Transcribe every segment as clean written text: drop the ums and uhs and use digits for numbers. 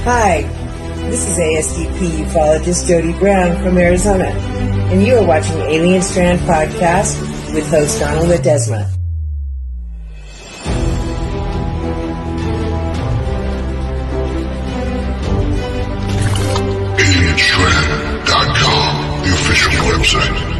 Hi, this is ASDP ufologist Jody Brown from Arizona, and you are watching Alien Strand Podcast with host Donald Ledesma. AlienStrand.com, the official website.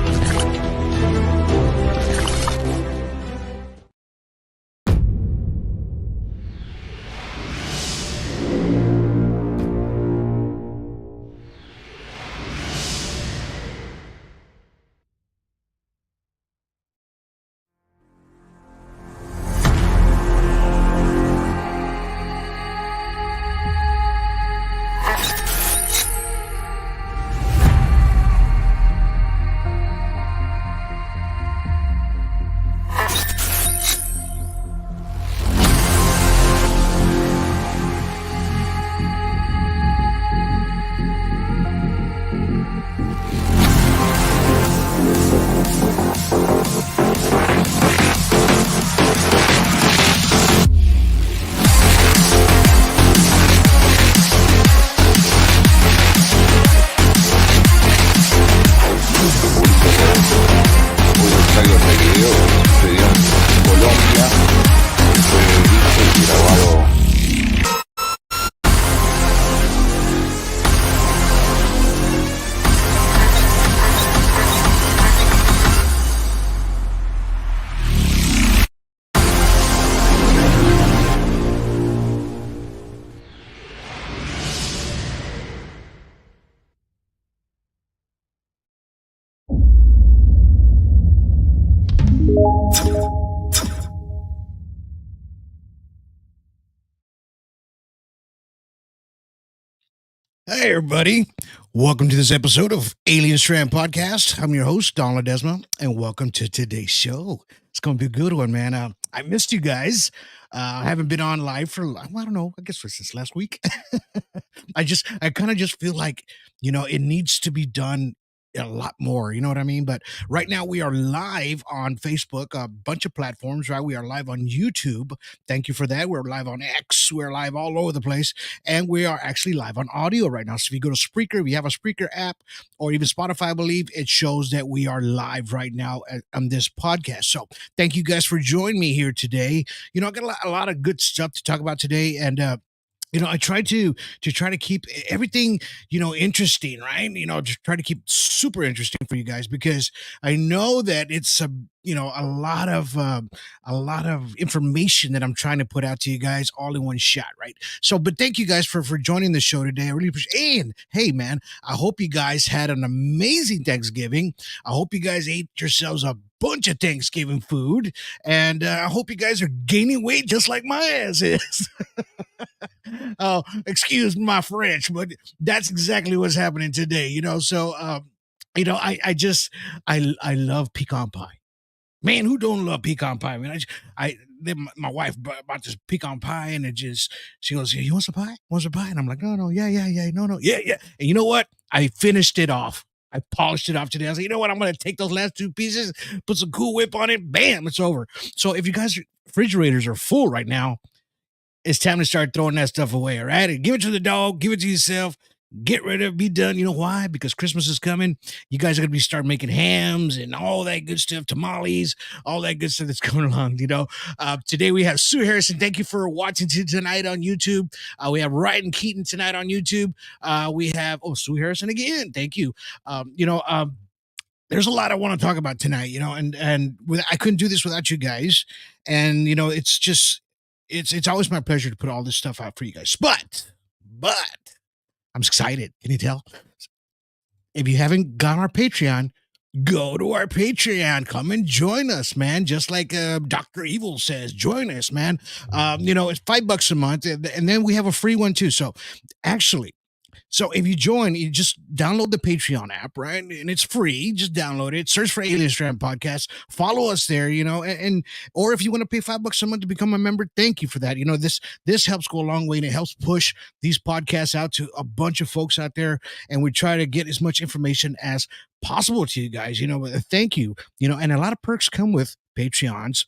Hey, everybody. Welcome to this episode of Alien Strand Podcast. I'm your host, Donald Ledesma, and welcome to today's show. It's going to be a good one, man. I missed you guys. I haven't been on live for, I don't know, I guess since last week. I kind of just feel like, it needs to be done a lot more, you know what I mean? But right now we are live on Facebook, a bunch of platforms, right? We are live on YouTube. Thank you for that. We're live on X. We're live all over the place. And we are actually live on audio right now. So if you go to Spreaker, if you have a Spreaker app or even Spotify, I believe, it shows that we are live right now on this podcast. So thank you guys for joining me here today. I got a lot of good stuff to talk about today. And, I try to keep everything, interesting, right? Just try to keep super interesting for you guys because I know that it's a lot of information that I'm trying to put out to you guys all in one shot, right? So, but thank you guys for joining the show today. I really appreciate. And hey, man, I hope you guys had an amazing Thanksgiving. I hope you guys ate yourselves a bunch of Thanksgiving food, and I hope you guys are gaining weight just like my ass is. Oh, excuse my French, but that's exactly what's happening today. So I love pecan pie. Man, who don't love pecan pie? I mean, my wife bought this pecan pie, and she goes, "You want some pie? Want some pie?" And I'm like, no, yeah, no, yeah. And you know what? I finished it off. I polished it off today. I was like, you know what? I'm going to take those last two pieces, put some Cool Whip on it. Bam, it's over. So if you guys' refrigerators are full right now, it's time to start throwing that stuff away, all right? And give it to the dog, give it to yourself, get rid of it, be done. You know why? Because Christmas is coming. You guys are going to be starting making hams and all that good stuff, tamales, all that good stuff that's coming along, Today we have Sue Harrison. Thank you for watching tonight on YouTube. We have Ryan Keaton tonight on YouTube. We have, Sue Harrison again. Thank you. There's a lot I want to talk about tonight, and I couldn't do this without you guys. And, it's always my pleasure to put all this stuff out for you guys. But I'm excited. Can you tell? If you haven't got our Patreon, go to our Patreon. Come and join us, man. Just like Dr. Evil says, join us, man. It's $5 a month, and then we have a free one too. So if you join, you just download the Patreon app, right? And it's free. Just download it. Search for Alien Strand Podcast. Follow us there, or if you want to pay $5 a month to become a member, thank you for that. This helps go a long way, and it helps push these podcasts out to a bunch of folks out there. And we try to get as much information as possible to you guys, thank you, and a lot of perks come with Patreons,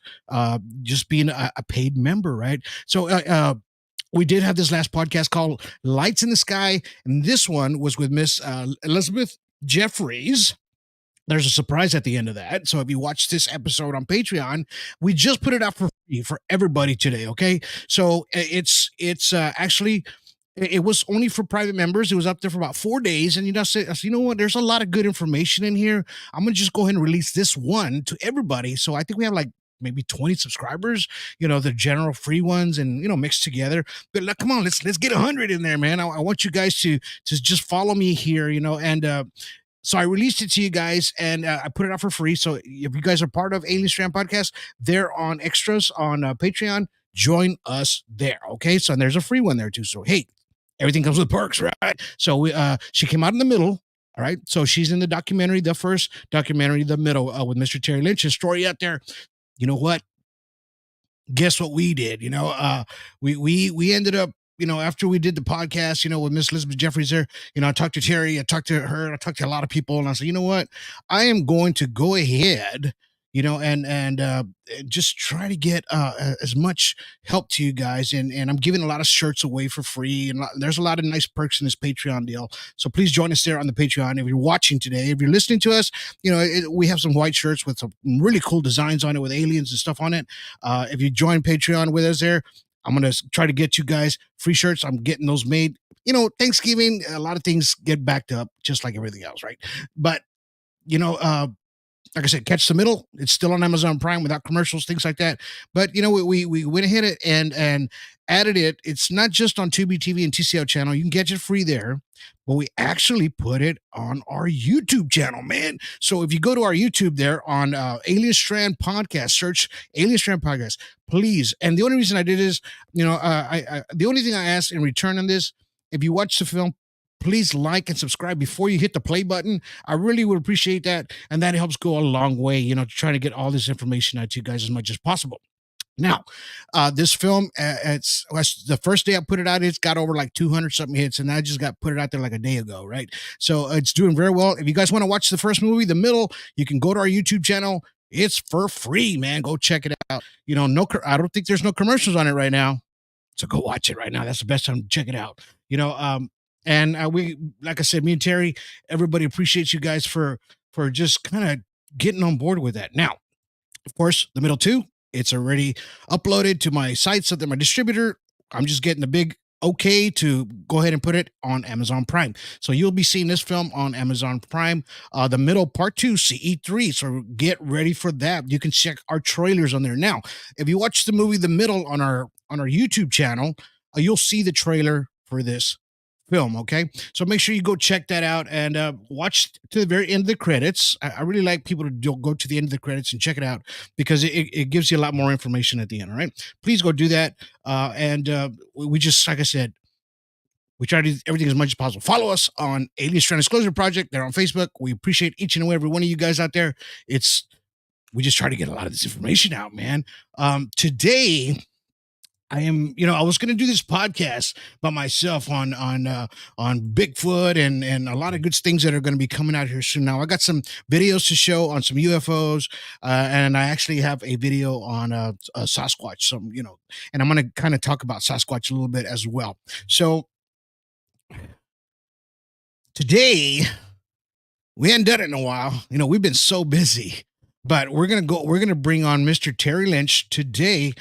just being a paid member, right? So, we did have this last podcast called Lights in the Sky, and this one was with Miss Elizabeth Jeffries. There's a surprise at the end of that. So if you watch this episode on Patreon, we just put it out for free for everybody today. Okay. So it's actually, it was only for private members. It was up there for about 4 days. And I said, you know what? There's a lot of good information in here. I'm going to just go ahead and release this one to everybody. So I think we have like maybe 20 subscribers, the general free ones and, mixed together. But like, come on, let's get 100 in there, man. I want you guys to just follow me here, and, so I released it to you guys and I put it out for free. So if you guys are part of Alien Strand Podcast, they're on extras on Patreon. Join us there. Okay. So there's a free one there too. So, hey, everything comes with perks, right? So she came out in the middle. All right. So she's in the documentary, the first documentary, the middle with Mr. Terry Lynch's story out there. You know what? Guess what we did? We ended up, after we did the podcast, with Miss Elizabeth Jeffries there, I talked to Terry, I talked to her, I talked to a lot of people, and I said, you know what? I am going to go ahead, and just try to get as much help to you guys. And I'm giving a lot of shirts away for free. And there's a lot of nice perks in this Patreon deal. So please join us there on the Patreon. If you're watching today, if you're listening to us, we have some white shirts with some really cool designs on it with aliens and stuff on it. If you join Patreon with us there, I'm going to try to get you guys free shirts. I'm getting those made. Thanksgiving, a lot of things get backed up just like everything else, right? But, like I said, catch the middle. It's still on Amazon Prime without commercials, things like that. But we went ahead and added it. It's not just on Tubi TV and TCL channel. You can get it free there, but we actually put it on our YouTube channel, man. So if you go to our YouTube there on Alien Strand Podcast, search Alien Strand Podcast, please. And the only reason I did is, the only thing I asked in return on this, if you watch the film, please like and subscribe before you hit the play button. I really would appreciate that. And that helps go a long way, trying to get all this information out to you guys as much as possible. Now, this film, it's the first day I put it out, it's got over like 200 something hits, and I just got put it out there like a day ago, right? So it's doing very well. If you guys want to watch the first movie, The Middle, you can go to our YouTube channel. It's for free, man. Go check it out. I don't think there's no commercials on it right now. So go watch it right now. That's the best time to check it out. And we, like I said, me and Terry, everybody appreciates you guys for just kind of getting on board with that. Now, of course, The Middle 2, it's already uploaded to my sites of my distributor. I'm just getting the big okay to go ahead and put it on Amazon Prime. So you'll be seeing this film on Amazon Prime, The Middle Part 2, CE3. So get ready for that. You can check our trailers on there. Now, if you watch the movie The Middle on our YouTube channel, you'll see the trailer for this film. Okay, so make sure you go check that out and watch to the very end of the credits. I really like people to go to the end of the credits and check it out because it gives you a lot more information at the end. All right, please go do that. And we just, like I said, we try to do everything as much as possible. Follow us on Alien Strand Disclosure Project. They're on Facebook. We appreciate each and every one of you guys out there. We just try to get a lot of this information out, man. Today I am, I was going to do this podcast by myself on Bigfoot and a lot of good things that are going to be coming out here soon. Now I got some videos to show on some UFOs, and I actually have a video on a Sasquatch. And I'm going to kind of talk about Sasquatch a little bit as well. So today we hadn't done it in a while. We've been so busy. But we're gonna bring on Mr. Terry Lynch today.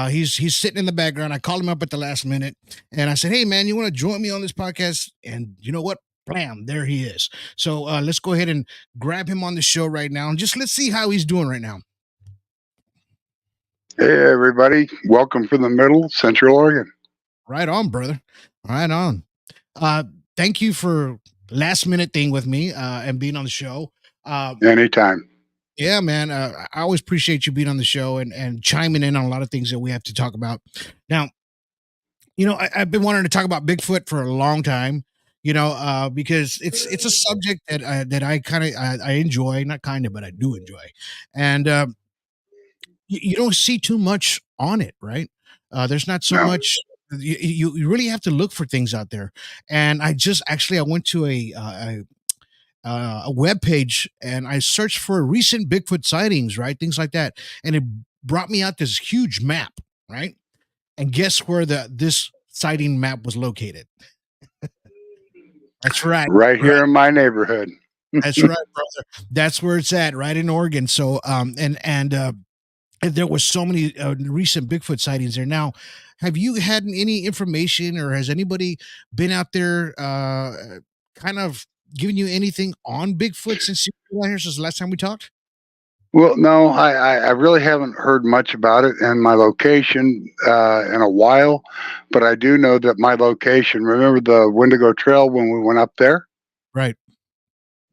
He's sitting in the background. I called him up at the last minute and I said, hey man, you want to join me on this podcast? And you know what? Bam, there he is. So let's go ahead and grab him on the show right now and just let's see how he's doing right now. Hey everybody, welcome from the middle, Central Oregon. Right on, brother. Right on. Thank you for last minute thing with me and being on the show. Anytime. Yeah, man. I always appreciate you being on the show and chiming in on a lot of things that we have to talk about. Now, I've been wanting to talk about Bigfoot for a long time, because it's a subject that I kind of I enjoy, not kind of, but I do enjoy. And you don't see too much on it, right? There's not so much. You really have to look for things out there. And I went to a web page and I searched for recent Bigfoot sightings, right? Things like that. And it brought me out this huge map, right? And guess where this sighting map was located. That's right. Right Right. here in my neighborhood. That's right, brother. That's where it's at, right in Oregon. So, and there was so many recent Bigfoot sightings there. Now, have you had any information, or has anybody been out there, kind of giving you anything on Bigfoot since you were here since the last time we talked? Well, no, I really haven't heard much about it and my location in a while, but I do know that my location, remember the Wendigo Trail when we went up there? Right.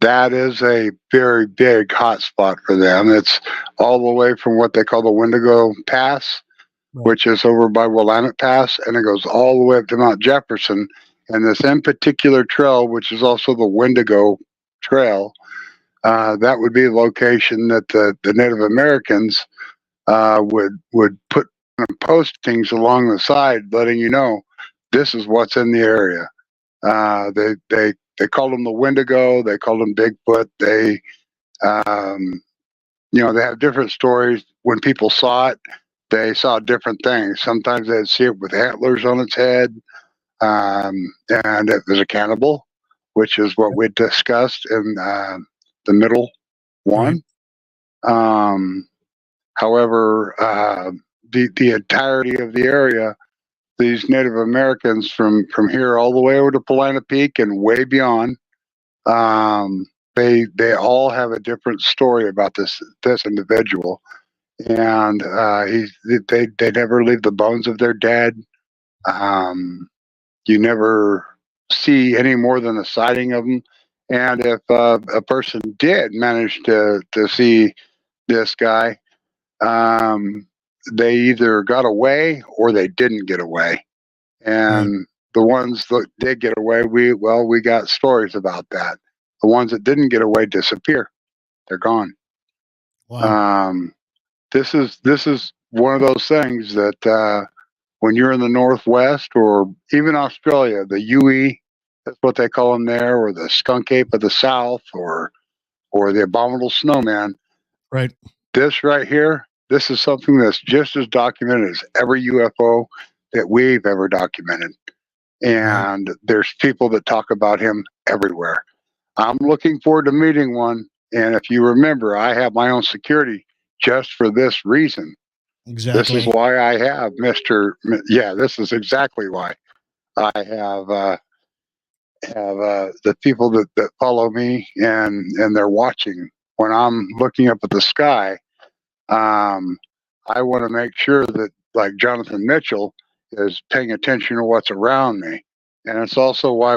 That is a very big hot spot for them. It's all the way from what they call the Wendigo Pass, Right. which is over by Willamette Pass, and it goes all the way up to Mount Jefferson. And this in particular trail, which is also the Wendigo Trail, that would be the location that the Native Americans would put postings along the side, letting you know this is what's in the area. They called them the Wendigo. They called them Bigfoot. They they have different stories. When people saw it, they saw different things. Sometimes they'd see it with antlers on its head, and it was a cannibal, which is what we discussed in the middle one. Right. However, the entirety of the area, these Native Americans from here all the way over to Polina Peak and way beyond, they all have a different story about this individual, and they never leave the bones of their dead. You never see any more than a sighting of them, and if a person did manage to see this guy, they either got away or they didn't get away. Right. And the ones that did get away, we got stories about that. The ones that didn't get away disappear; they're gone. Wow. This is one of those things that when you're in the Northwest or even Australia, the UE, that's what they call them there, or the skunk ape of the South, or the abominable snowman. Right. This right here, this is something that's just as documented as every UFO that we've ever documented. Right. And there's people that talk about him everywhere. I'm looking forward to meeting one. And if you remember, I have my own security just for this reason. This is Exactly. why I have Yeah, this is exactly why I have the people that follow me, and they're watching when I'm looking up at the sky. I want to make sure that, like Jonathan Mitchell, is paying attention to what's around me, and it's also why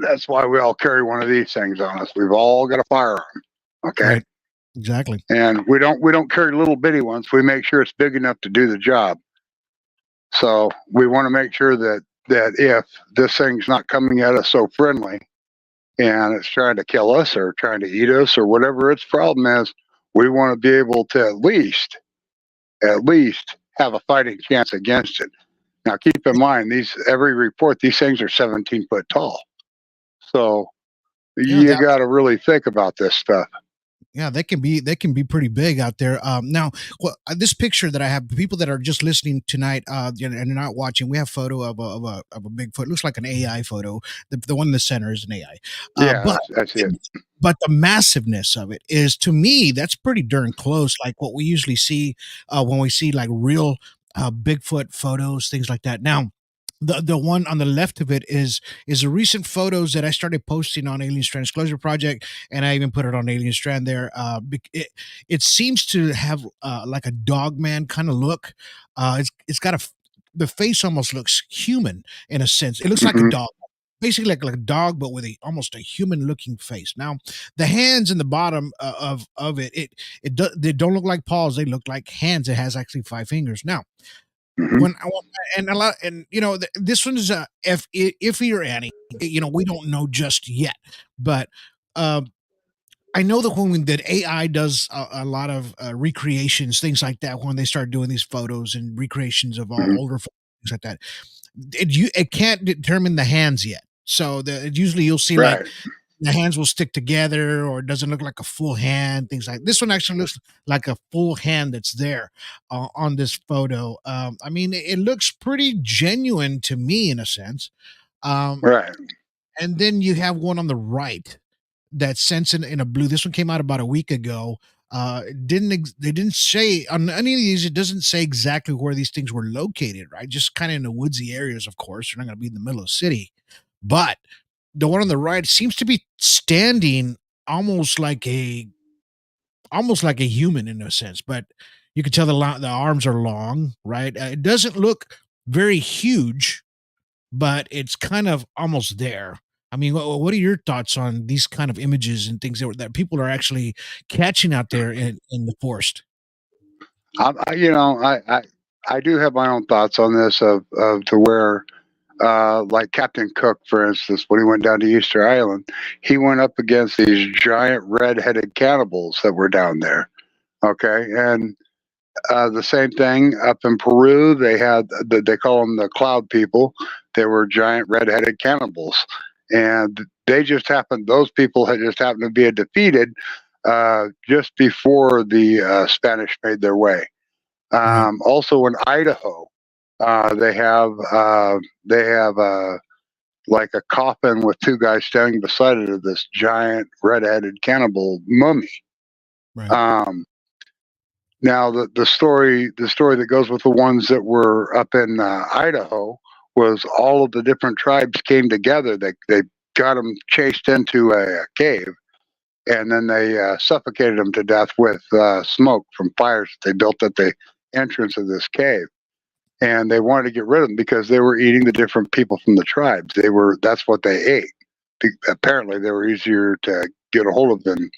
that's why we all carry one of these things on us. We've all got a firearm, okay? Right. Exactly. And we don't carry little bitty ones. We make sure it's big enough to do the job. So we want to make sure that if this thing's not coming at us so friendly, and it's trying to kill us or trying to eat us or whatever its problem is, we want to be able to at least have a fighting chance against it. Now, keep in mind, every report, these things are 17 foot tall. So Yeah. you got to really think about this stuff. Yeah, they can be pretty big out there. Now, well, this picture that I have, people that are just listening tonight, and they're not watching, we have a photo of a Bigfoot. It looks like an AI photo. The one in the center is an AI. Yeah, But that's it. but the massiveness of it is, to me, that's pretty darn close. Like what we usually see when we see like real Bigfoot photos, things like that. Now, the one on the left of it is a recent photos that I started posting on Alien Strand Disclosure Project, and I even put it on Alien Strand there. It seems to have like a dog man kind of look. It's got the face almost looks human in a sense. It looks like a Hmm. dog, basically like a dog, but with almost a human looking face. Now, the hands in the bottom of they don't look like paws; they look like hands. It has actually 5 fingers. Now, Hmm. when I want, and a lot, and this one is iffy or Annie. We don't know just yet, but um, I know that when that AI does a lot of recreations, things like that, when they start doing these photos and recreations of all Hmm. older photos, things like that, it can't determine the hands yet. So usually you'll see like Right. the hands will stick together, or it doesn't look like a full hand, things like this one actually looks like a full hand that's there on this photo. I mean, it looks pretty genuine to me in a sense. Um, Right. and then you have one on the right that's sent in a blue. This one came out about a week ago. They didn't say on any of these, it doesn't say exactly where these things were located, right? Just kind of in the woodsy areas, of course. They're not going to be in the middle of the city. But the one on the right seems to be standing almost like a human in a sense, but you can tell the arms are long, right? It doesn't look very huge, but it's kind of almost there. I mean, what are your thoughts on these kind of images and things that people are actually catching out there in the forest? I do have my own thoughts on this of to where like Captain Cook, for instance, when he went down to Easter Island, he went up against these giant red-headed cannibals that were down there. Okay, and the same thing up in Peru. They call them the Cloud People. They were giant red-headed cannibals, and those people had just happened to be defeated just before the Spanish made their way. Right, Also in Idaho, they have like a coffin with two guys standing beside it of this giant red-headed cannibal mummy. right, Um, Now the story that goes with the ones that were up in Idaho was all of the different tribes came together. They got them chased into a cave, and then they suffocated them to death with smoke from fires that they built at the entrance of this cave. And they wanted to get rid of them because they were eating the different people from the tribes. That's what they ate. Apparently, they were easier to get a hold of than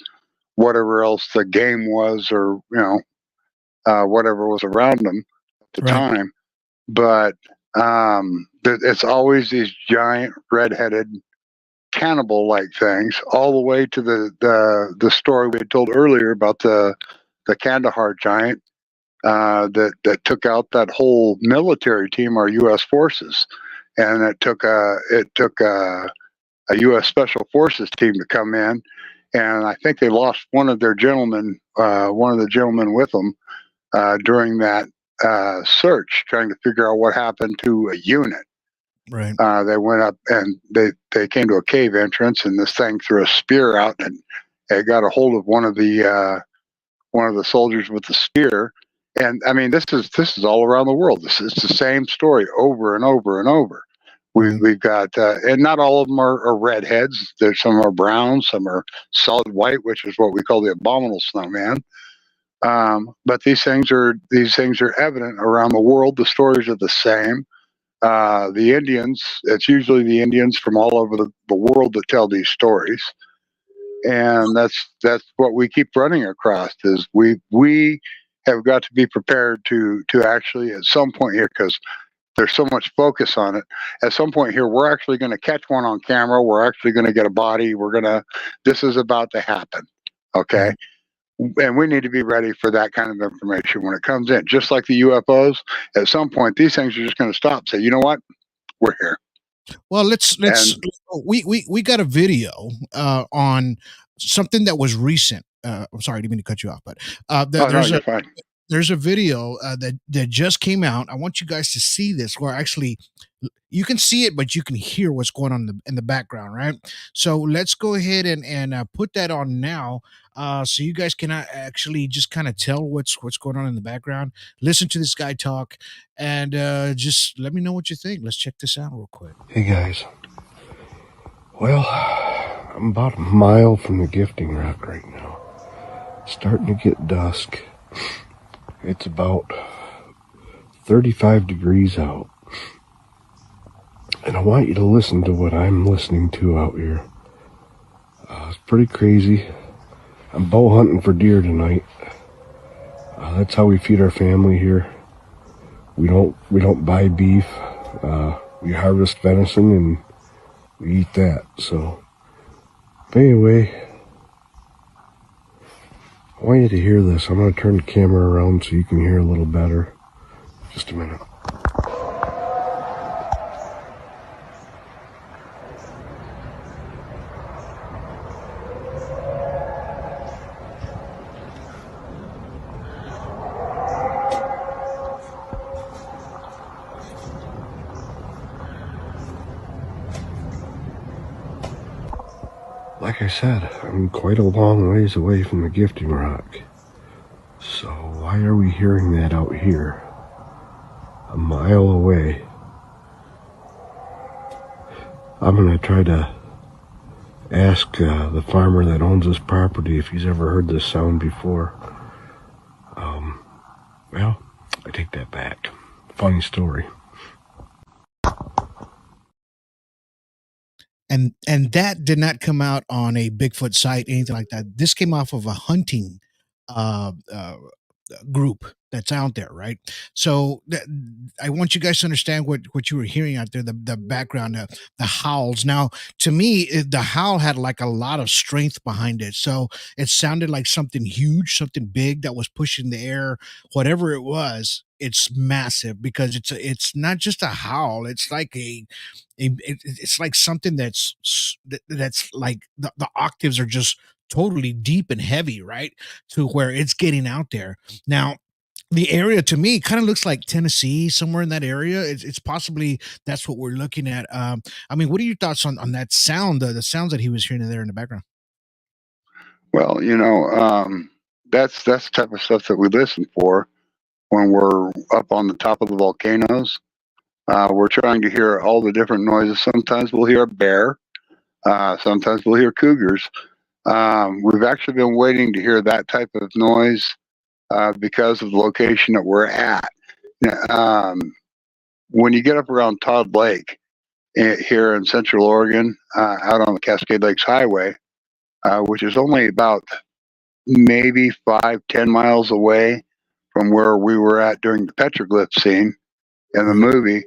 whatever else the game was, or whatever was around them at the right, time. But it's always these giant red-headed cannibal-like things, all the way to the story we had told earlier about the Kandahar giant that took out that whole military team, our U.S. forces, and it took a U.S. Special Forces team to come in, and I think they lost one of the gentlemen with them during that search, trying to figure out what happened to a unit. right, They went up and they came to a cave entrance, and this thing threw a spear out, and it got a hold of one of the soldiers with the spear. And I mean, this is all around the world. It's the same story over and over and over. right, We've got, and not all of them are redheads. There's some are brown, some are solid white, which is what we call the abominable snowman. But these things are evident around the world. The stories are the same. The Indians, it's usually the Indians from all over the world that tell these stories, and that's what we keep running across. Is we have got to be prepared to actually at some point here, because there's so much focus on it. At some point here, we're actually going to catch one on camera. We're actually going to get a body. This is about to happen. Okay. right. And we need to be ready for that kind of information when it comes in. Just like the UFOs, at some point, these things are just going to stop and say, you know what? We're here. Well, let's And we got a video on something that was recent. I'm sorry, I didn't mean to cut you off, but oh no, you're fine. there's a video that just came out. I want you guys to see this, where actually you can see it, but you can hear what's going on in the background, right? So let's go ahead and put that on now, so you guys can actually just kind of tell what's going on in the background. Listen to this guy talk, and just let me know what you think. Let's check this out real quick. Hey guys. Well, I'm about a mile from the gifting rock right now. It's starting to get dusk. It's about 35 degrees out. And I want you to listen to what I'm listening to out here. It's pretty crazy. I'm bow hunting for deer tonight. That's how we feed our family here. We don't buy beef. We harvest venison and we eat that. So, but anyway, I want you to hear this. I'm going to turn the camera around so you can hear a little better. Just a minute. like I said, I'm quite a long ways away from the gifting rock. So why are we hearing that out here? A mile away. I'm going to try to ask the farmer that owns this property if he's ever heard this sound before. Well, I take that back. Funny story. And that did not come out on a Bigfoot site, anything like that. This came off of a hunting uh, uh, group that's out there, right? So I want you guys to understand what you were hearing out there, the background, the howls. Now, to me, the howl had like a lot of strength behind it, so it sounded like something huge, something big that was pushing the air. Whatever it was, it's massive because it's not just a howl. It's like it's like something that's like the octaves are just totally deep and heavy, right? To where it's getting out there. Now, the area to me kind of looks like Tennessee, somewhere in that area. It's possibly that's what we're looking at. I mean, what are your thoughts on that sound, the sounds that he was hearing there in the background? Well, that's the type of stuff that we listen for when we're up on the top of the volcanoes. We're trying to hear all the different noises. Sometimes we'll hear a bear. Sometimes we'll hear cougars. We've actually been waiting to hear that type of noise because of the location that we're at. When you get up around Todd Lake here in Central Oregon, out on the Cascade Lakes Highway, which is only about maybe 5-10 miles away from where we were at during the petroglyph scene in the movie.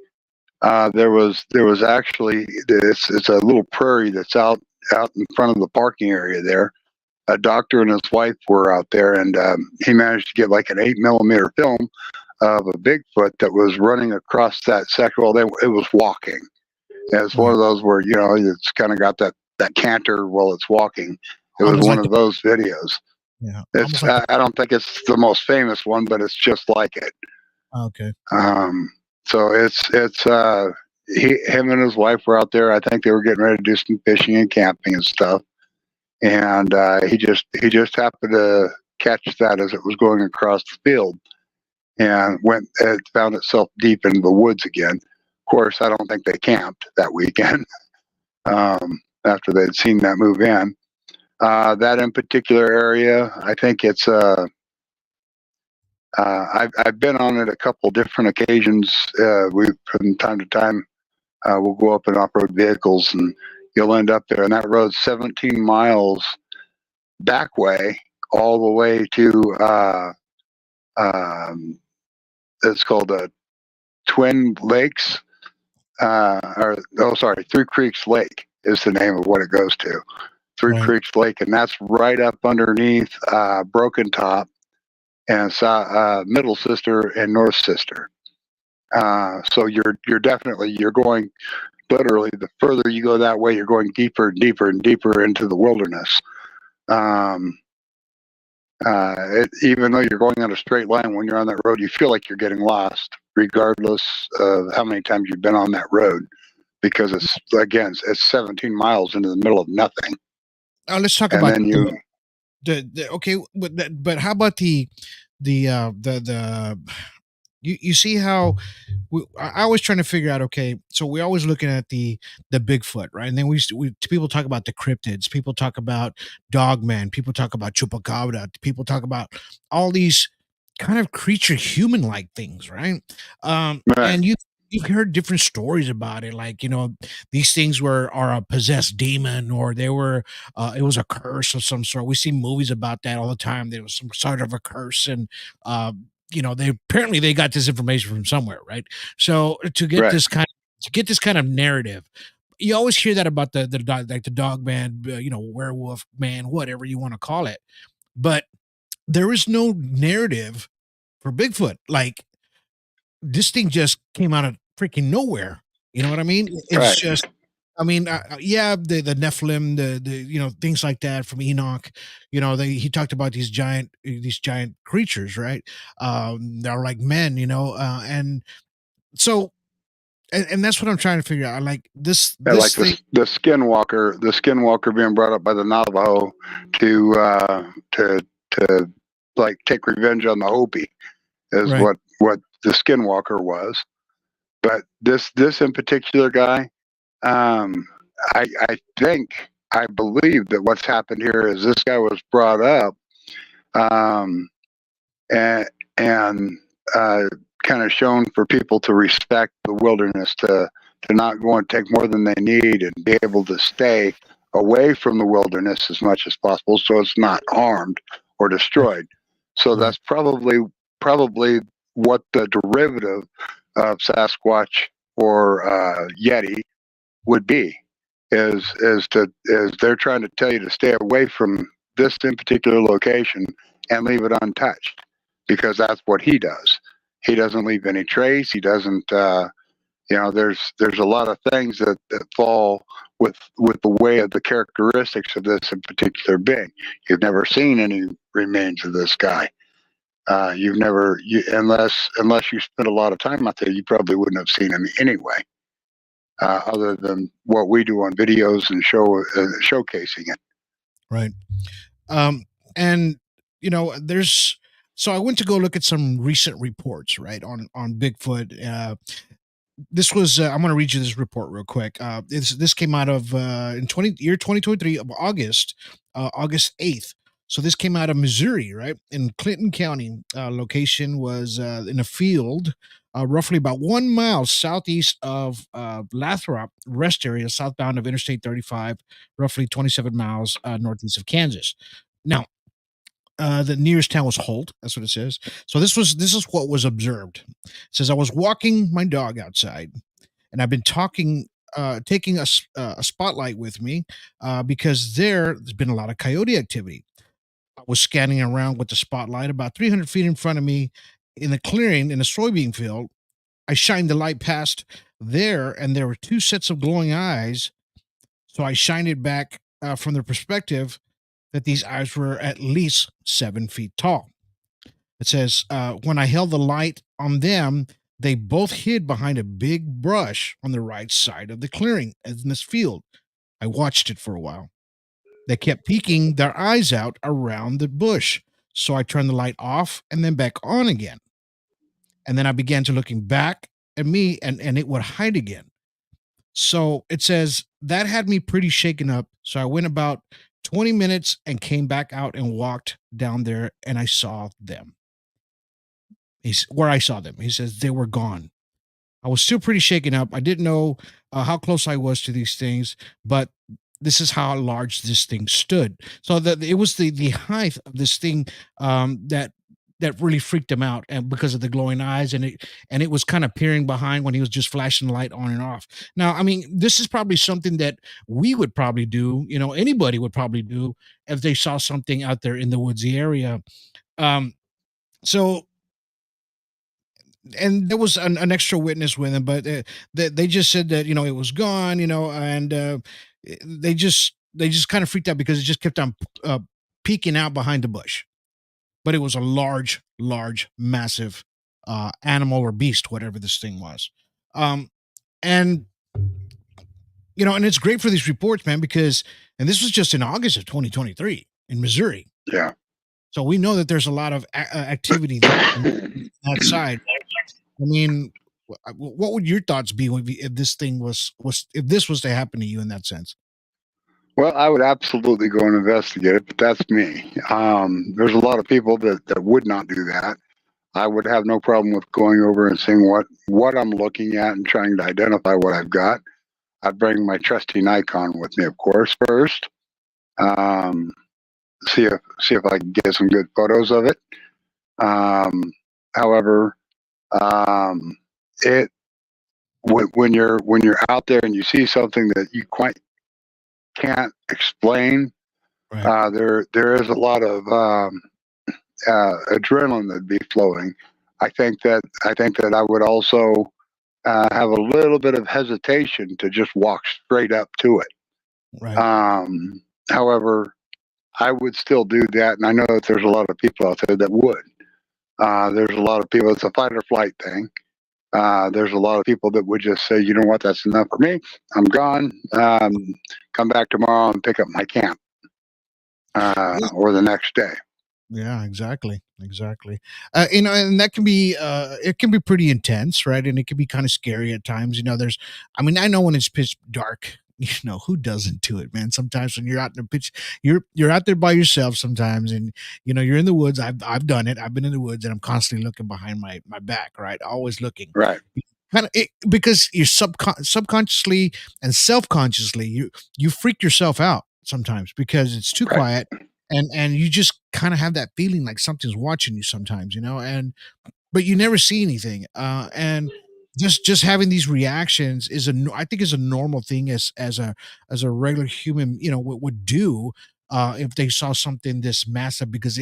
There was actually it's a little prairie that's out in front of the parking area there. A doctor and his wife were out there, and he managed to get like an 8mm film of a Bigfoot that was running across that section. Well, it was walking. And it's one of those where it's kind of got that canter while it's walking. It was Almost one like of those videos. Yeah, It's almost like I don't think it's the most famous one, but it's just like it. okay. So him and his wife were out there. I think they were getting ready to do some fishing and camping and stuff. And he just happened to catch that as it was going across the field, and it found itself deep in the woods again. Of course, I don't think they camped that weekend after they'd seen that move in. That in particular area, I think it's I've been on it a couple different occasions. From time to time we'll go up in off-road vehicles, and you'll end up there. And that road's 17 miles back way, all the way to it's called Twin Lakes, Three Creeks Lake is the name of what it goes to. Three Creeks Lake, and that's right up underneath Broken Top and Middle Sister and North Sister. So you're definitely going literally, the further you go that way, you're going deeper and deeper and deeper into the wilderness. Even though you're going on a straight line, when you're on that road, you feel like you're getting lost, regardless of how many times you've been on that road, because it's 17 miles into the middle of nothing. Let's talk about the okay, but how about the you see how I was trying to figure out, okay, so we're always looking at the Bigfoot, right? And then people talk about the cryptids, people talk about dogman, people talk about chupacabra, people talk about all these kind of creature human like things, right? Right. And you've heard different stories about it, like these things are a possessed demon, or they were it was a curse of some sort. We see movies about that all the time. There was some sort of a curse, and they got this information from somewhere, right? So to get this kind of narrative, you always hear that about the dog, like the dog man, werewolf man, whatever you want to call it, but there is no narrative for Bigfoot. Like, this thing just came out of freaking nowhere. You know what I mean? It's just, I mean, the Nephilim, the things like that from Enoch. He talked about these giant creatures, right? They're like men, and so And that's what I'm trying to figure out. Like this Yeah, like thing, the skinwalker being brought up by the Navajo to like take revenge on the Hopi is right? what the skinwalker was. But this in particular guy, um, I believe that what's happened here is this guy was brought up, um, and and kind of shown for people to respect the wilderness, to not go and take more than they need, and be able to stay away from the wilderness as much as possible, so it's not harmed or destroyed. So Right. that's probably what the derivative of Sasquatch or Yeti would be. Is they're trying to tell you to stay away from this in particular location and leave it untouched, because that's what he does. He doesn't leave any trace. He doesn't. There's a lot of things that fall with the way of the characteristics of this in particular being. You've never seen any remains of this guy. You've never, unless you spent a lot of time out there, you probably wouldn't have seen him anyway. Other than what we do on videos and showcasing it. Right. And there's so I went to go look at some recent reports, right, on Bigfoot. This was I'm going to read you this report real quick. This came out of in 2023 of August 8th. So this came out of Missouri, right, in Clinton County. Location was in a field roughly about 1 mile southeast of Lathrop rest area, southbound of Interstate 35, roughly 27 miles northeast of Kansas. Now, the nearest town was Holt. That's what it says. So this is what was observed. It says I was walking my dog outside, and I've been taking a spotlight with me because there's been a lot of coyote activity. I was scanning around with the spotlight about 300 feet in front of me in the clearing in a soybean field. I shined the light past there, and there were two sets of glowing eyes. So I shined it back from the perspective that these eyes were at least 7 feet tall. It says, when I held the light on them, they both hid behind a big brush on the right side of the clearing in this field. I watched it for a while. They kept peeking their eyes out around the bush. So I turned the light off and then back on again. And then I began to looking back at me, and it would hide again. So it says that had me pretty shaken up. So I went about 20 minutes and came back out and walked down there, and I saw them. Where I saw them. He says they were gone. I was still pretty shaken up. I didn't know how close I was to these things, but this is how large this thing stood. So that it was the height of this thing that really freaked him out, and because of the glowing eyes, and it was kind of peering behind when he was just flashing the light on and off. Now, I mean, this is probably something that we would probably do. Anybody would probably do if they saw something out there in the woodsy area. So and there was an extra witness with him, but they just said that it was gone, and they just kind of freaked out because it just kept on peeking out behind the bush. But it was a large, massive animal or beast, whatever this thing was. And and it's great for these reports, man, because and this was just in August of 2023 in Missouri. Yeah. So we know that there's a lot of activity there on that side. I mean, what would your thoughts be if this thing was if this was to happen to you in that sense? Well, I would absolutely go and investigate it, but that's me. There's a lot of people that would not do that. I would have no problem with going over and seeing what I'm looking at and trying to identify what I've got. I'd bring my trusty Nikon with me, of course, first. See if I can get some good photos of it. However, it when you're out there and you see something that you quite can't explain, Right. there is a lot of adrenaline that'd be flowing. I think that I would also have a little bit of hesitation to just walk straight up to it. Right. However, I would still do that, and I know that there's a lot of people out there that would. There's a lot of people. It's a fight or flight thing. There's a lot of people that would just say, you know what, that's enough for me. I'm gone. Come back tomorrow and pick up my camp, or the next day. Yeah, exactly. And that can be it can be pretty intense, right? And it can be kind of scary at times. I mean, I know when it's pitch dark, who doesn't do it, man? Sometimes when you're out in the pitch, you're out there by yourself sometimes, and you're in the woods. I've done it. I've been in the woods, and I'm constantly looking behind my back, right? Always looking. Right. Because you're subconsciously and self-consciously you freak yourself out sometimes because it's too Right. quiet, and you just kind of have that feeling like something's watching you sometimes, and but you never see anything, and just having these reactions I think is a normal thing as a regular human would do if they saw something this massive, because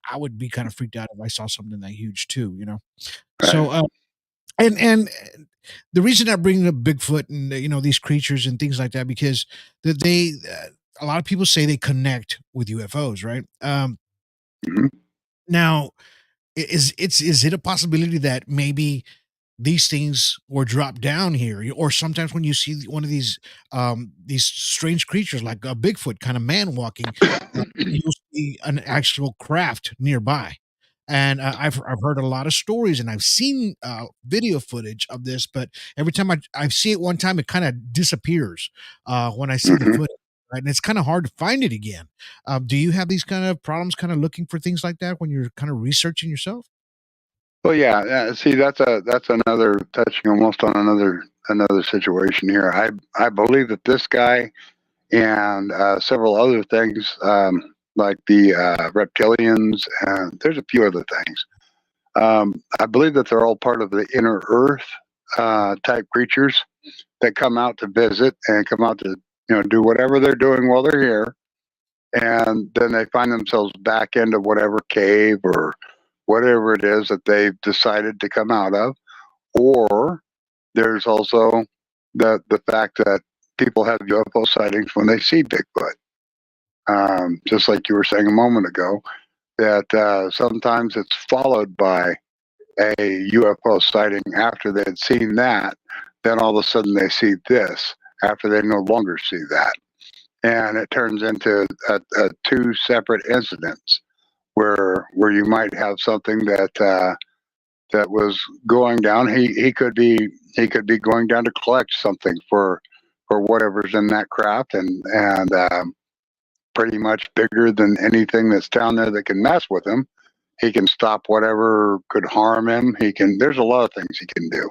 I would be kind of freaked out if I saw something that huge too. Right. So and the reason I bring up Bigfoot and these creatures and things like that, because they a lot of people say they connect with UFOs, right? Mhm. Now, is it a possibility that maybe these things were dropped down here, or sometimes when you see one of these strange creatures like a Bigfoot kind of man walking, you'll see an actual craft nearby. And I've heard a lot of stories, and I've seen video footage of this, but every time I see it one time, it kind of disappears when I see the Mhm. footage. Right? And it's kind of hard to find it again. Do you have these kind of problems, kind of looking for things like that when you're kind of researching yourself? Well, yeah, yeah. See, that's another touching almost on another situation here. I believe that this guy and several other things, like the reptilians, and there's a few other things. I believe that they're all part of the inner Earth type creatures that come out to visit and come out to do whatever they're doing while they're here, and then they find themselves back into whatever cave or whatever it is that they've decided to come out of. Or there's also the fact that people have UFO sightings when they see Bigfoot. Just like you were saying a moment ago, that sometimes it's followed by a UFO sighting after they'd seen that. Then all of a sudden they see this after they no longer see that. And it turns into two separate incidents where you might have something that was going down. He could be going down to collect something for whatever's in that craft, and pretty much bigger than anything that's down there that can mess with him. He can stop whatever could harm him. There's a lot of things he can do.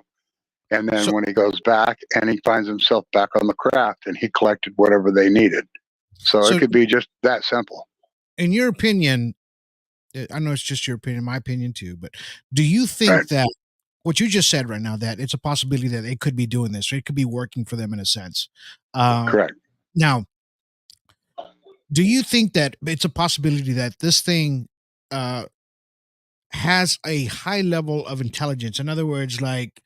And then So, when he goes back and he finds himself back on the craft and he collected whatever they needed. So it so could be just that simple. in your opinion, I know it's just your opinion, my opinion too, but do you Right. think that what you just said right now, that it's a possibility that they could be doing this, or it could be working for them in a sense? Uh, Correct. Now, do you think that it's a possibility that this thing uh, has a high level of intelligence? In other words, like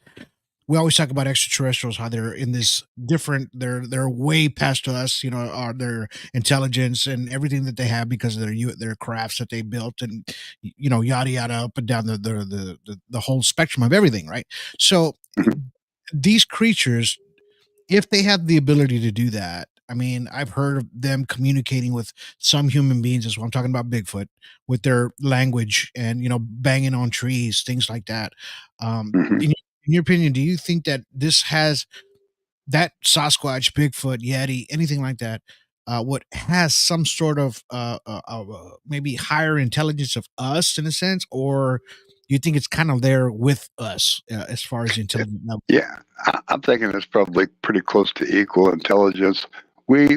we always talk about extraterrestrials, how they're in this different, they're way past us, their intelligence and everything that they have because of their crafts that they built, and yada yada, up and down the whole spectrum of everything, right? So Mhm. these creatures, if they have the ability to do that, I mean, I've heard of them communicating with some human beings as well. I'm talking about Bigfoot, with their language and banging on trees, things like that. Mhm. In your opinion, do you think that this has that Sasquatch, Bigfoot, Yeti, anything like that, what has some sort of maybe higher intelligence of us in a sense, or do you think it's kind of there with us as far as the intelligence level? Yeah, I'm thinking it's probably pretty close to equal intelligence. We're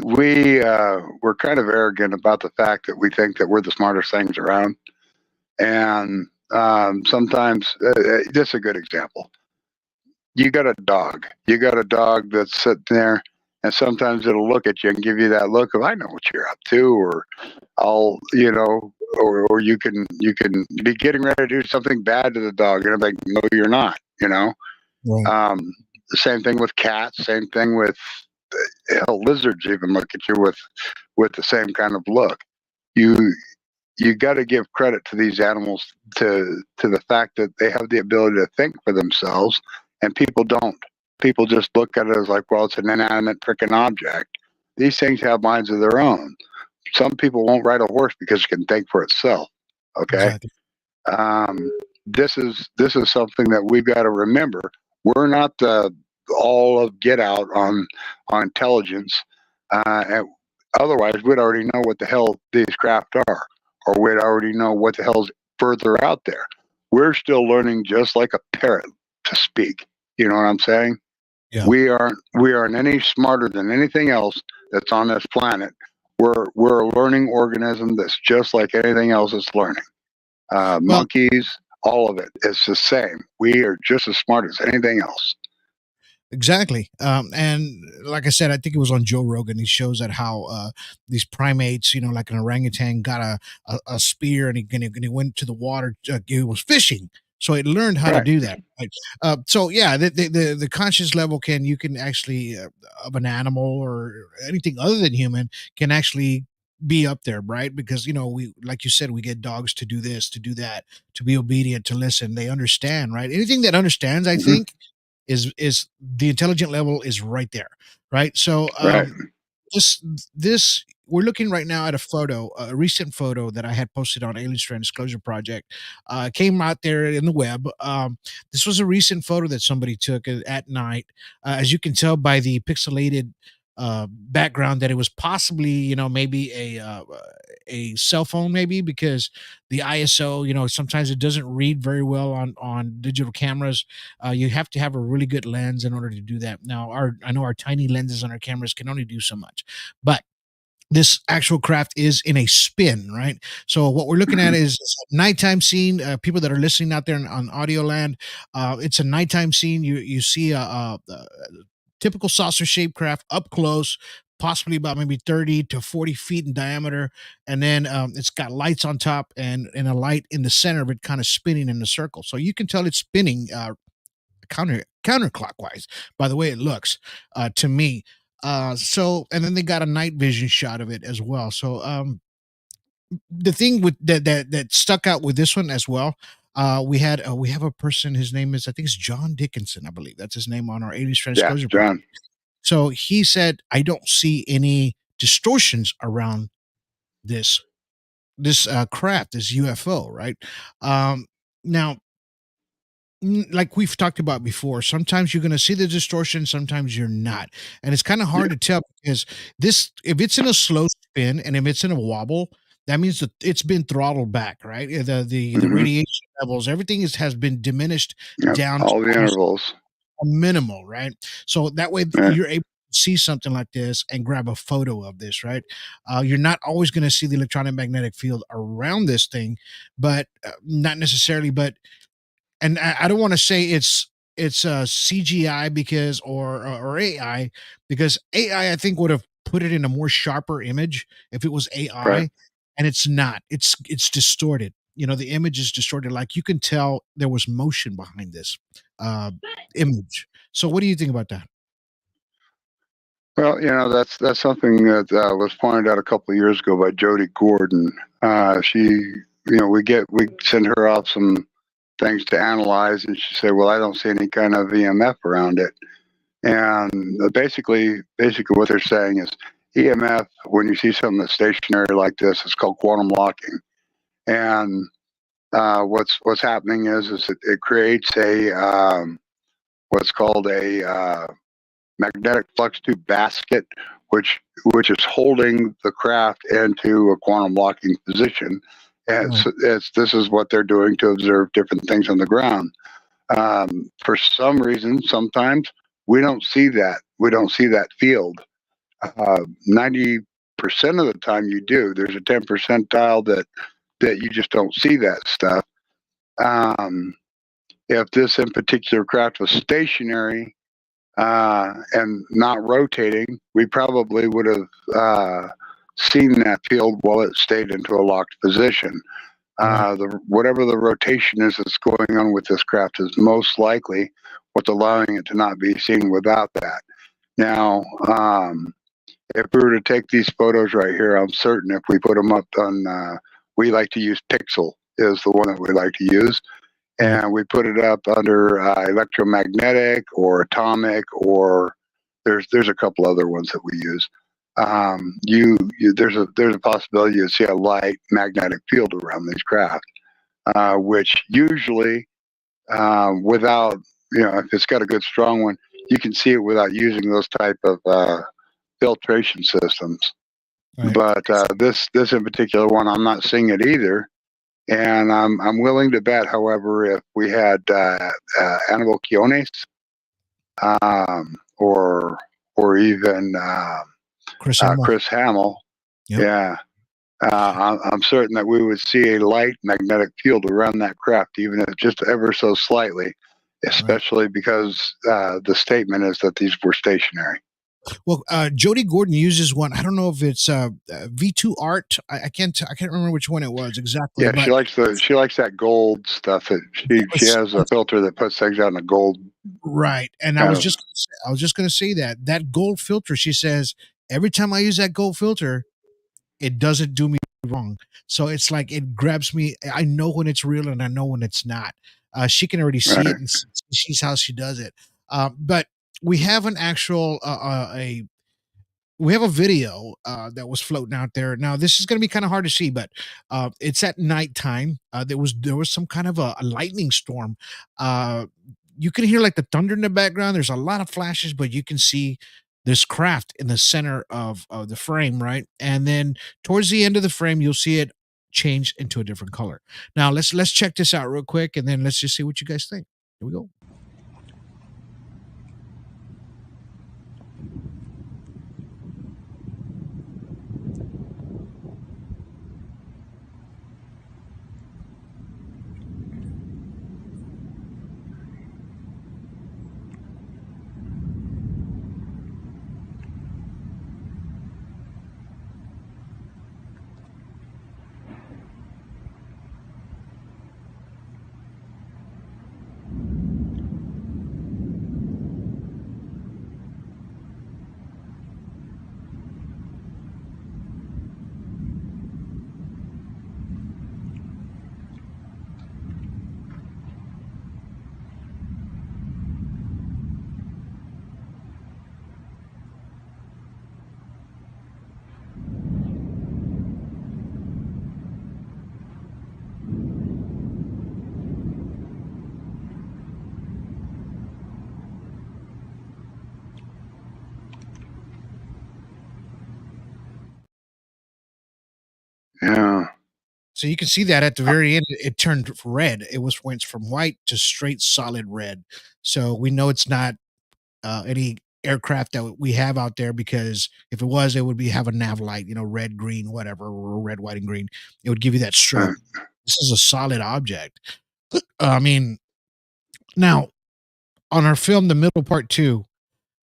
kind of arrogant about the fact that we think that we're the smartest things around, and sometimes this is a good example. You got a dog. You got a dog that's sitting there, and sometimes it'll look at you and give you that look of, "I know what you're up to," or I'll, or you can be getting ready to do something bad to the dog, and I'm like, "No, you're not," Right. The same thing with cats. Same thing with hell, lizards. Even look at you with the same kind of look. You you got to give credit to these animals, to the fact that they have the ability to think for themselves and people don't. People just look at it as like, well, it's an inanimate freaking object. These things have minds of their own. Some people won't ride a horse because it can think for itself. Okay. Exactly. This is something that we've got to remember. We're not all of get out on intelligence. And otherwise, we'd already know what the hell these craft are, or we'd already know what the hell's further out there. We're still learning just like a parrot to speak. You know what I'm saying? Yeah. We aren't any smarter than anything else that's on this planet. We're a learning organism that's just like anything else that's learning. Monkeys, all of it. It's the same. We are just as smart as anything else. Exactly. And like I said, I think it was on Joe Rogan. He shows that how these primates, like an orangutan, got a spear and he went to the water. He was fishing, so it learned how to do that. Right? So yeah, the conscious level you can actually of an animal or anything other than human can actually be up there, right? Because we, like you said, we get dogs to do this, to do that, to be obedient, to listen. They understand, right? Anything that understands, I think, is the intelligent level is right there, right? So this we're looking right now at a recent photo that I had posted on Alien Strand Disclosure Project. Came out there in the web. This was a recent photo that somebody took at night. As you can tell by the pixelated background, that it was possibly maybe a cell phone, maybe, because the ISO, sometimes it doesn't read very well on digital cameras. You have to have a really good lens in order to do that. Now, I know our tiny lenses on our cameras can only do so much, but this actual craft is in a spin, right? So what we're looking at is a nighttime scene. People that are listening out there on audio land, it's a nighttime scene. You see a typical saucer shaped craft up close, possibly about maybe 30 to 40 feet in diameter. And then it's got lights on top and a light in the center of it, kind of spinning in a circle. So you can tell it's spinning counterclockwise by the way it looks to me. And then they got a night vision shot of it as well. So the thing with that stuck out with this one as well, we have a person, his name is, I think it's John Dickinson, I believe that's his name, on our 80s Transclosure. Yeah, John. So he said, I don't see any distortions around this craft, this UFO, right? Now, like we've talked about before, sometimes you're going to see the distortion, sometimes you're not, and it's kind of hard to tell, because if it's in a slow spin and if it's in a wobble, that means that it's been throttled back, right? The radiation levels, everything has been diminished down all to the intervals minimal, right? So that way you're able to see something like this and grab a photo of this, right? You're not always going to see the electronic magnetic field around this thing, but not necessarily, and I don't want to say it's CGI because or AI, because AI I think would have put it in a more sharper image if it was AI, and it's not. It's distorted. The image is distorted. Like you can tell there was motion behind this image. So what do you think about that? Well, that's something that was pointed out a couple of years ago by Jody Gordon. She, we send her off some things to analyze, and she said, well, I don't see any kind of EMF around it. And basically what they're saying is EMF, when you see something that's stationary like this, it's called quantum locking. And what's happening is it creates a what's called a magnetic flux tube basket, which is holding the craft into a quantum locking position. And this is what they're doing to observe different things on the ground. For some reason, sometimes we don't see that. We don't see that field. 90% of the time you do. There's a 10 percentile that you just don't see that stuff. If this in particular craft was stationary and not rotating, we probably would have seen that field while it stayed into a locked position. Whatever the rotation is that's going on with this craft is most likely what's allowing it to not be seen without that. Now, if we were to take these photos right here, I'm certain if we put them up on, we like to use Pixel is the one that we like to use. and we put it up under electromagnetic or atomic, or there's a couple other ones that we use. There's a possibility you see a light magnetic field around these craft, which usually without, if it's got a good strong one, you can see it without using those type of filtration systems. Right. But this in particular one, I'm not seeing it either. And I'm willing to bet, however, if we had Annabelle Quiones, or even Chris Hamill, yep. Yeah, I'm certain that we would see a light magnetic field around that craft, even if just ever so slightly, especially right. because the statement is that these were stationary. Well, Jody Gordon uses one. I don't know if it's V2 Art. I can't remember which one it was exactly. Yeah, but she likes that gold stuff. She has a filter that puts things out in a gold. Right, and I was just going to say that gold filter. She says every time I use that gold filter, it doesn't do me wrong. So it's like it grabs me. I know when it's real and I know when it's not. She can already see it, and she's how she does it. But we have an actual we have a video that was floating out there. Now this is going to be kind of hard to see, but it's at nighttime. There was some kind of a lightning storm. You can hear like the thunder in the background. There's a lot of flashes, but you can see this craft in the center of the frame, right? And then towards the end of the frame, you'll see it change into a different color. Now let's check this out real quick, and then let's just see what you guys think. Here we go. Yeah. So you can see that at the very end, it turned red. It went from white to straight solid red. So we know it's not any aircraft that we have out there, because if it was, it would have a nav light, red, green, whatever, or red, white, and green. It would give you that strobe. This is a solid object. I mean, now on our film, The Middle Part 2,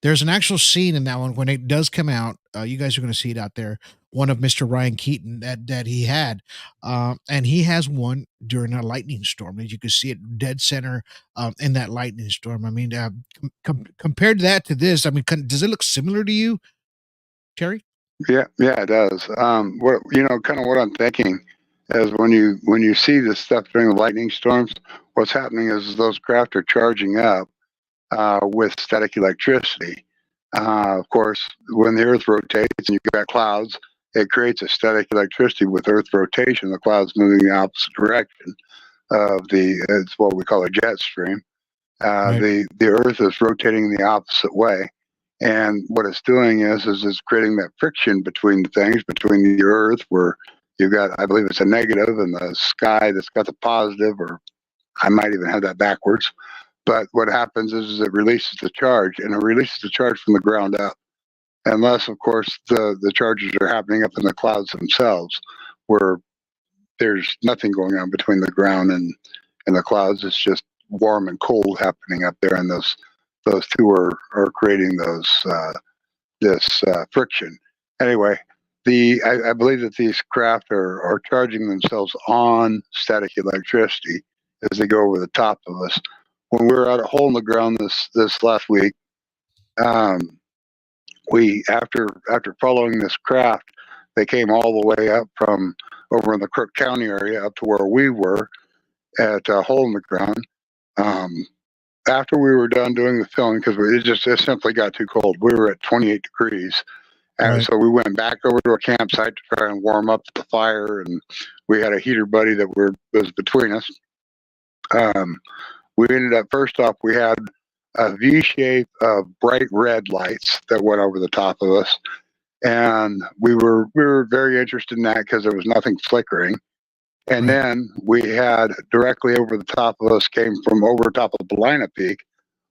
there's an actual scene in that one when it does come out. You guys are going to see it out there. One of Mr. Ryan Keaton that he had, and he has one during a lightning storm. As you can see it dead center in that lightning storm. I mean, compared that to this, I mean, does it look similar to you, Terry? Yeah, it does. What kind of what I'm thinking is when you see this stuff during the lightning storms, what's happening is those craft are charging up with static electricity. Of course, when the Earth rotates and you've got clouds, it creates a static electricity with Earth rotation. The clouds moving in the opposite direction of it's what we call a jet stream. Right. The Earth is rotating in the opposite way, and what it's doing is it's creating that friction between the things, between the Earth, where you've got, I believe it's a negative, and the sky that's got the positive, or I might even have that backwards. But what happens is it releases the charge, and it releases the charge from the ground up. Unless, of course, the charges are happening up in the clouds themselves, where there's nothing going on between the ground and the clouds. It's just warm and cold happening up there, and those two are creating this friction. Anyway, I believe that these craft are charging themselves on static electricity as they go over the top of us. When we were out at Hole in the Ground this last week, we after following this craft, they came all the way up from over in the Crook County area up to where we were, at a hole in the ground. Um, After we were done doing the filming, because it simply got too cold. We were at 28 degrees. And Right. so we went back over to a campsite to try and warm up the fire, and we had a heater buddy that was between us. Um, we ended up, first off, we had a V shape of bright red lights that went over the top of us, and we were very interested in that because there was nothing flickering. And Right. then we had directly over the top of us, came from over top of Belina Peak,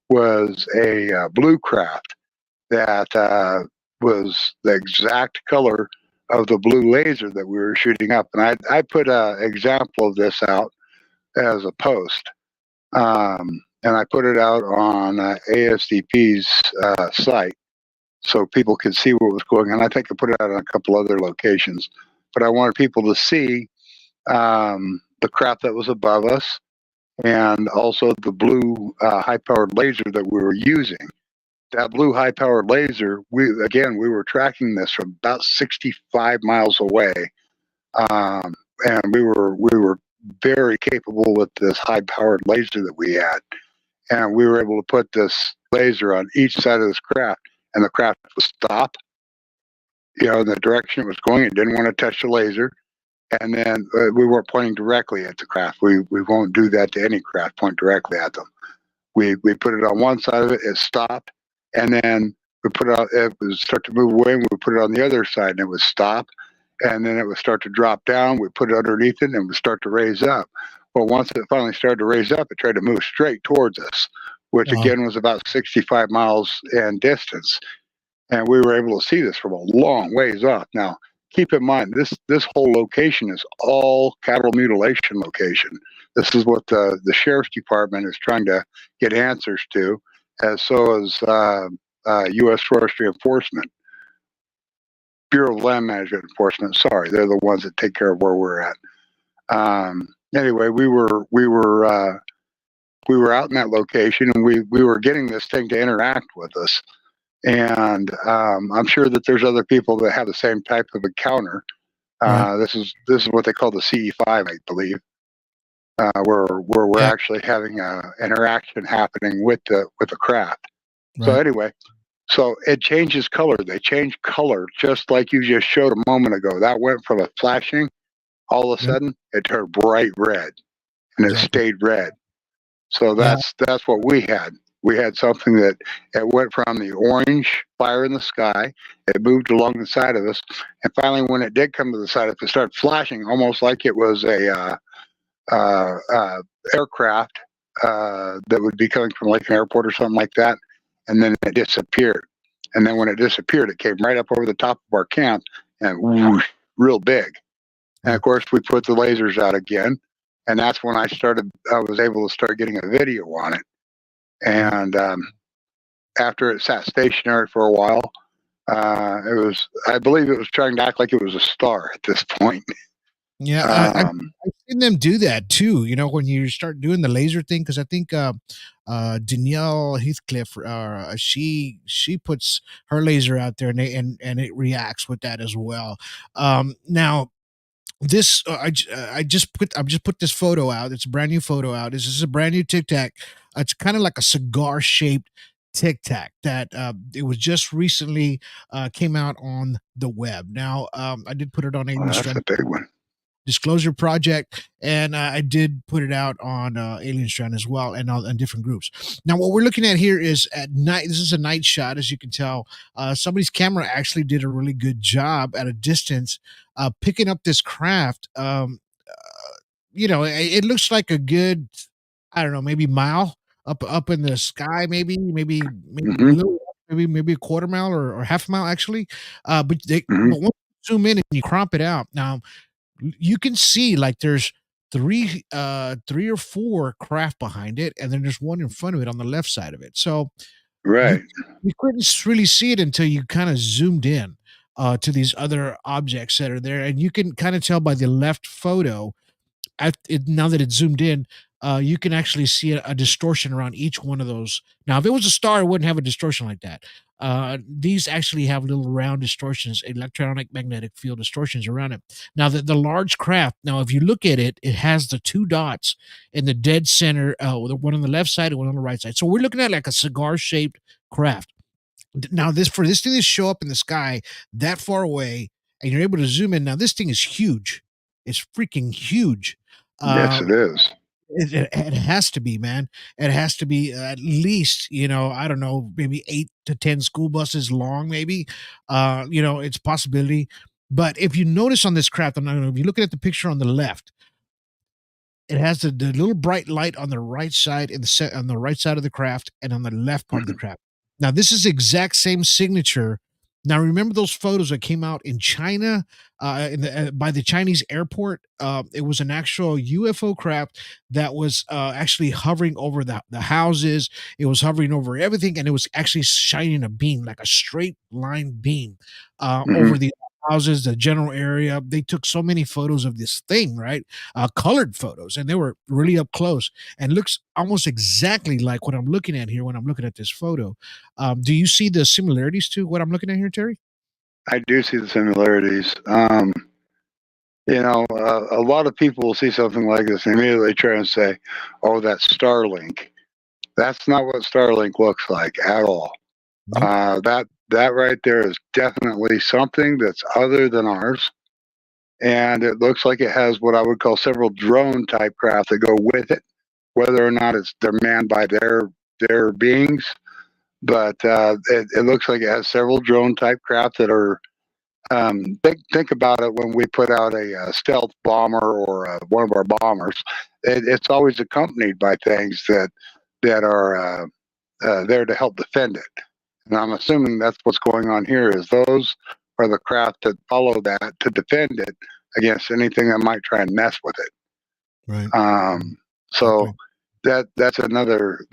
was a blue craft that was the exact color of the blue laser that we were shooting up. And I put an example of this out as a post. And I put it out on ASDP's site so people could see what was going on. I think I put it out on a couple other locations. But I wanted people to see the craft that was above us and also the blue high-powered laser that we were using. That blue high-powered laser, we were tracking this from about 65 miles away, and we were very capable with this high-powered laser that we had, and we were able to put this laser on each side of this craft, and the craft would stop, in the direction it was going. It didn't want to touch the laser, and then we weren't pointing directly at the craft. We won't do that to any craft. Point directly at them. We put it on one side of it. It stopped. And then we put it out, it would start to move away, and we would put it on the other side, and it would stop. And then it would start to drop down. We put it underneath it, and it would start to raise up. Well, once it finally started to raise up, it tried to move straight towards us, which Uh-huh. again was about 65 miles in distance. And we were able to see this from a long ways off. Now, keep in mind, this whole location is all cattle mutilation location. This is what the sheriff's department is trying to get answers to, as so as U.S. Forestry Enforcement, Bureau of Land Management Enforcement. Sorry, they're the ones that take care of where we're at. Anyway, we were out in that location, and we were getting this thing to interact with us. And I'm sure that there's other people that have the same type of encounter. Right. This is what they call the CE5, I believe, where we're Yeah. actually having an interaction happening with the craft. So Right. anyway, so it changes color. They change color just like you just showed a moment ago. That went from a flashing, all of a Yep. sudden it turned bright red, and it Exactly. stayed red. So Yeah. that's what we had. We had something that it went from the orange fire in the sky, it moved along the side of us, and finally, when it did come to the side of us, it started flashing almost like it was a aircraft that would be coming from like an airport or something like that, and then it disappeared. And then when it disappeared, it came right up over the top of our camp and whoosh, real big. And of course, we put the lasers out again, and that's when I was able to start getting a video on it. And after it sat stationary for a while, I believe it was trying to act like it was a star at this point. Yeah, I've seen them do that too. When you start doing the laser thing, because I think Danielle Heathcliff, she puts her laser out there, and and it reacts with that as well. Now this I've just put this photo out. It's a brand new photo out. This is a brand new Tic Tac. It's kind of like a cigar shaped Tic Tac that it was just recently came out on the web. Now I did put it on Well, Alien that's a Strand big one. Disclosure Project, and I did put it out on Alien Strand as well, and on different groups. Now, what we're looking at here is at night. This is a night shot, as you can tell. Somebody's camera actually did a really good job at a distance picking up this craft. It looks like a good, I don't know, maybe mile up in the sky, maybe a Hmm. little, maybe a quarter mile or half a mile actually. Hmm. But once you zoom in and you crop it out now, you can see like there's three or four craft behind it, and then there's one in front of it on the left side of it. So you Right. you couldn't really see it until you kind of zoomed in to these other objects that are there, and you can kind of tell by the left photo now that it's zoomed in. you can actually see a distortion around each one of those. Now, if it was a star, it wouldn't have a distortion like that. These actually have little round distortions, electronic magnetic field distortions around it. Now, the large craft, now, if you look at it, it has the two dots in the dead center, the one on the left side and one on the right side. So we're looking at like a cigar shaped craft. Now, for this thing to show up in the sky that far away, and you're able to zoom in. Now, this thing is huge. It's freaking huge. Yes, Uh, it is. it has to be, man. It has to be at least, I don't know, maybe 8 to 10 school buses long, maybe. It's a possibility. But if you notice on this craft, I'm not know if you're looking at the picture on the left, it has the little bright light on the right side on the right side of the craft and on the left part of the Mhm. craft. Now, this is the exact same signature. Now, remember those photos that came out in China, by the Chinese airport? It was an actual UFO craft that was actually hovering over the houses. It was hovering over everything, and it was actually shining a beam, like a straight line beam, over Mhm. the houses, the general area. They took so many photos of this thing, right? Colored photos, and they were really up close and looks almost exactly like what I'm looking at here when I'm looking at this photo. Do you see the similarities to what I'm looking at here, Terry? I do see the similarities. A lot of people will see something like this and immediately try and say, "Oh, that's Starlink." That's not what Starlink looks like at all. Nope. That right there is definitely something that's other than ours, and it looks like it has what I would call several drone type craft that go with it, whether or not they're manned by their beings. But it looks like it has several drone type craft that are. Think about it when we put out a stealth bomber or one of our bombers. It's always accompanied by things that are there to help defend it. And I'm assuming that's what's going on here. Is those are the craft that follow that to defend it against anything that might try and mess with it. Right. So Exactly. that's another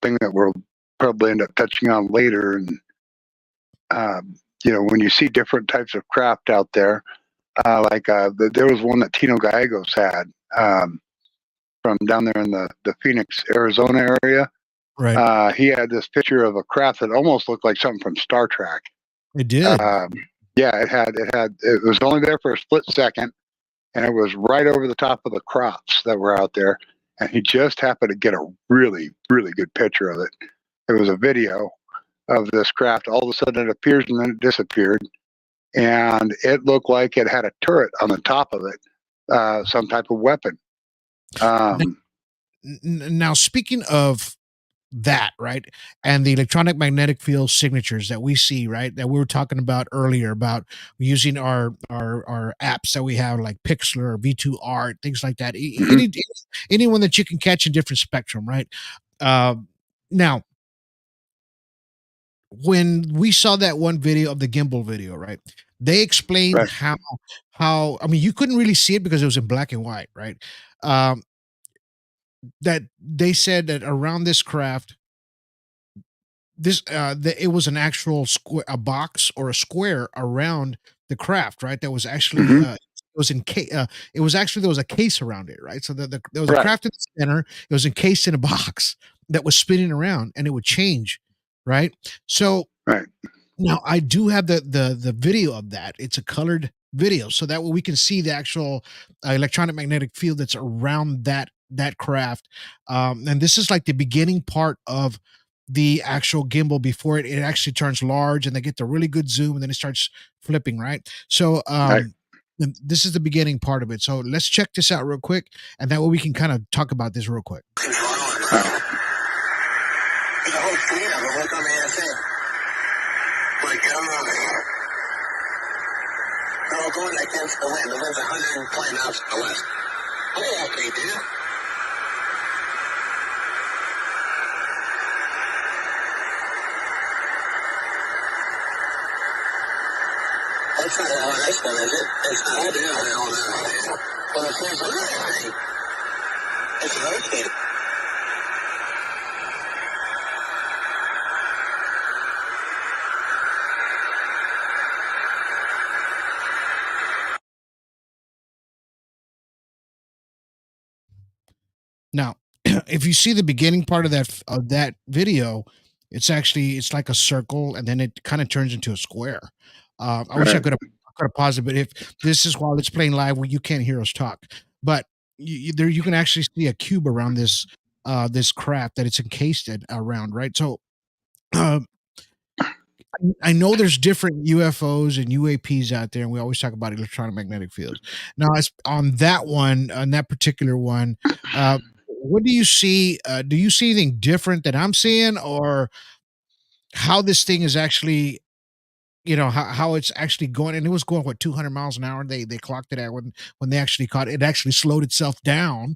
thing that we'll probably end up touching on later. And when you see different types of craft out there, there was one that Tino Gallegos had from down there in the Phoenix, Arizona area. Right. He had this picture of a craft that almost looked like something from Star Trek. It did. Yeah, it was only there for a split second, and it was right over the top of the crops that were out there. And he just happened to get a really, really good picture of it. It was a video of this craft. All of a sudden, it appears and then it disappeared, and it looked like it had a turret on the top of it, some type of weapon. Um, Now, speaking of that, right, and the electronic magnetic field signatures that we see, right, that we were talking about earlier about using our apps that we have like Pixlr or V2 Art, things like that. mhm, Anyone that you can catch a different spectrum, right? Uh, Now, when we saw that one video of the gimbal video, right? They explained right. how I mean you couldn't really see it because it was in black and white, right? Um, that they said that around this craft, it was an actual square, a box or a square around the craft, right? That was actually Hmm. it was in case. It was actually there was a case around it, right? So there was a Right. craft in the center. It was encased in a box that was spinning around, and it would change, right? So Right. now I do have the video of that. It's a colored video, so that way we can see the actual electronic magnetic field that's around that craft. And this is like the beginning part of the actual gimbal before it actually turns large, and they get the really good zoom, and then it starts flipping, right? So Right. this is the beginning part of it. So let's check this out real quick, and that way we can kind of talk about this real quick. Right. There's a whole fleet of them. Look on the ASA. My God. They're all going against the wind. The wind's 120 knots to the west. Oh, okay, dude. That's not how nice one, is it? It's not. I do know that. Well, it's another thing. It's rotating. if you see the beginning part of that video, it's like a circle, and then it kind of turns into a square. I wish Right. I could have paused it, but if this is while it's playing live, where you can't hear us talk, but there you can actually see a cube around this craft that it's encased around, right? So. Uh, I know there's different UFOs and UAPs out there, and we always talk about electronic magnetic fields. Now, as on that particular one, what do you see? Do you see anything different that I'm seeing, or how this thing is actually, how it's actually going? And it was going what 200 miles an hour. They clocked it at when they actually caught it. It actually slowed itself down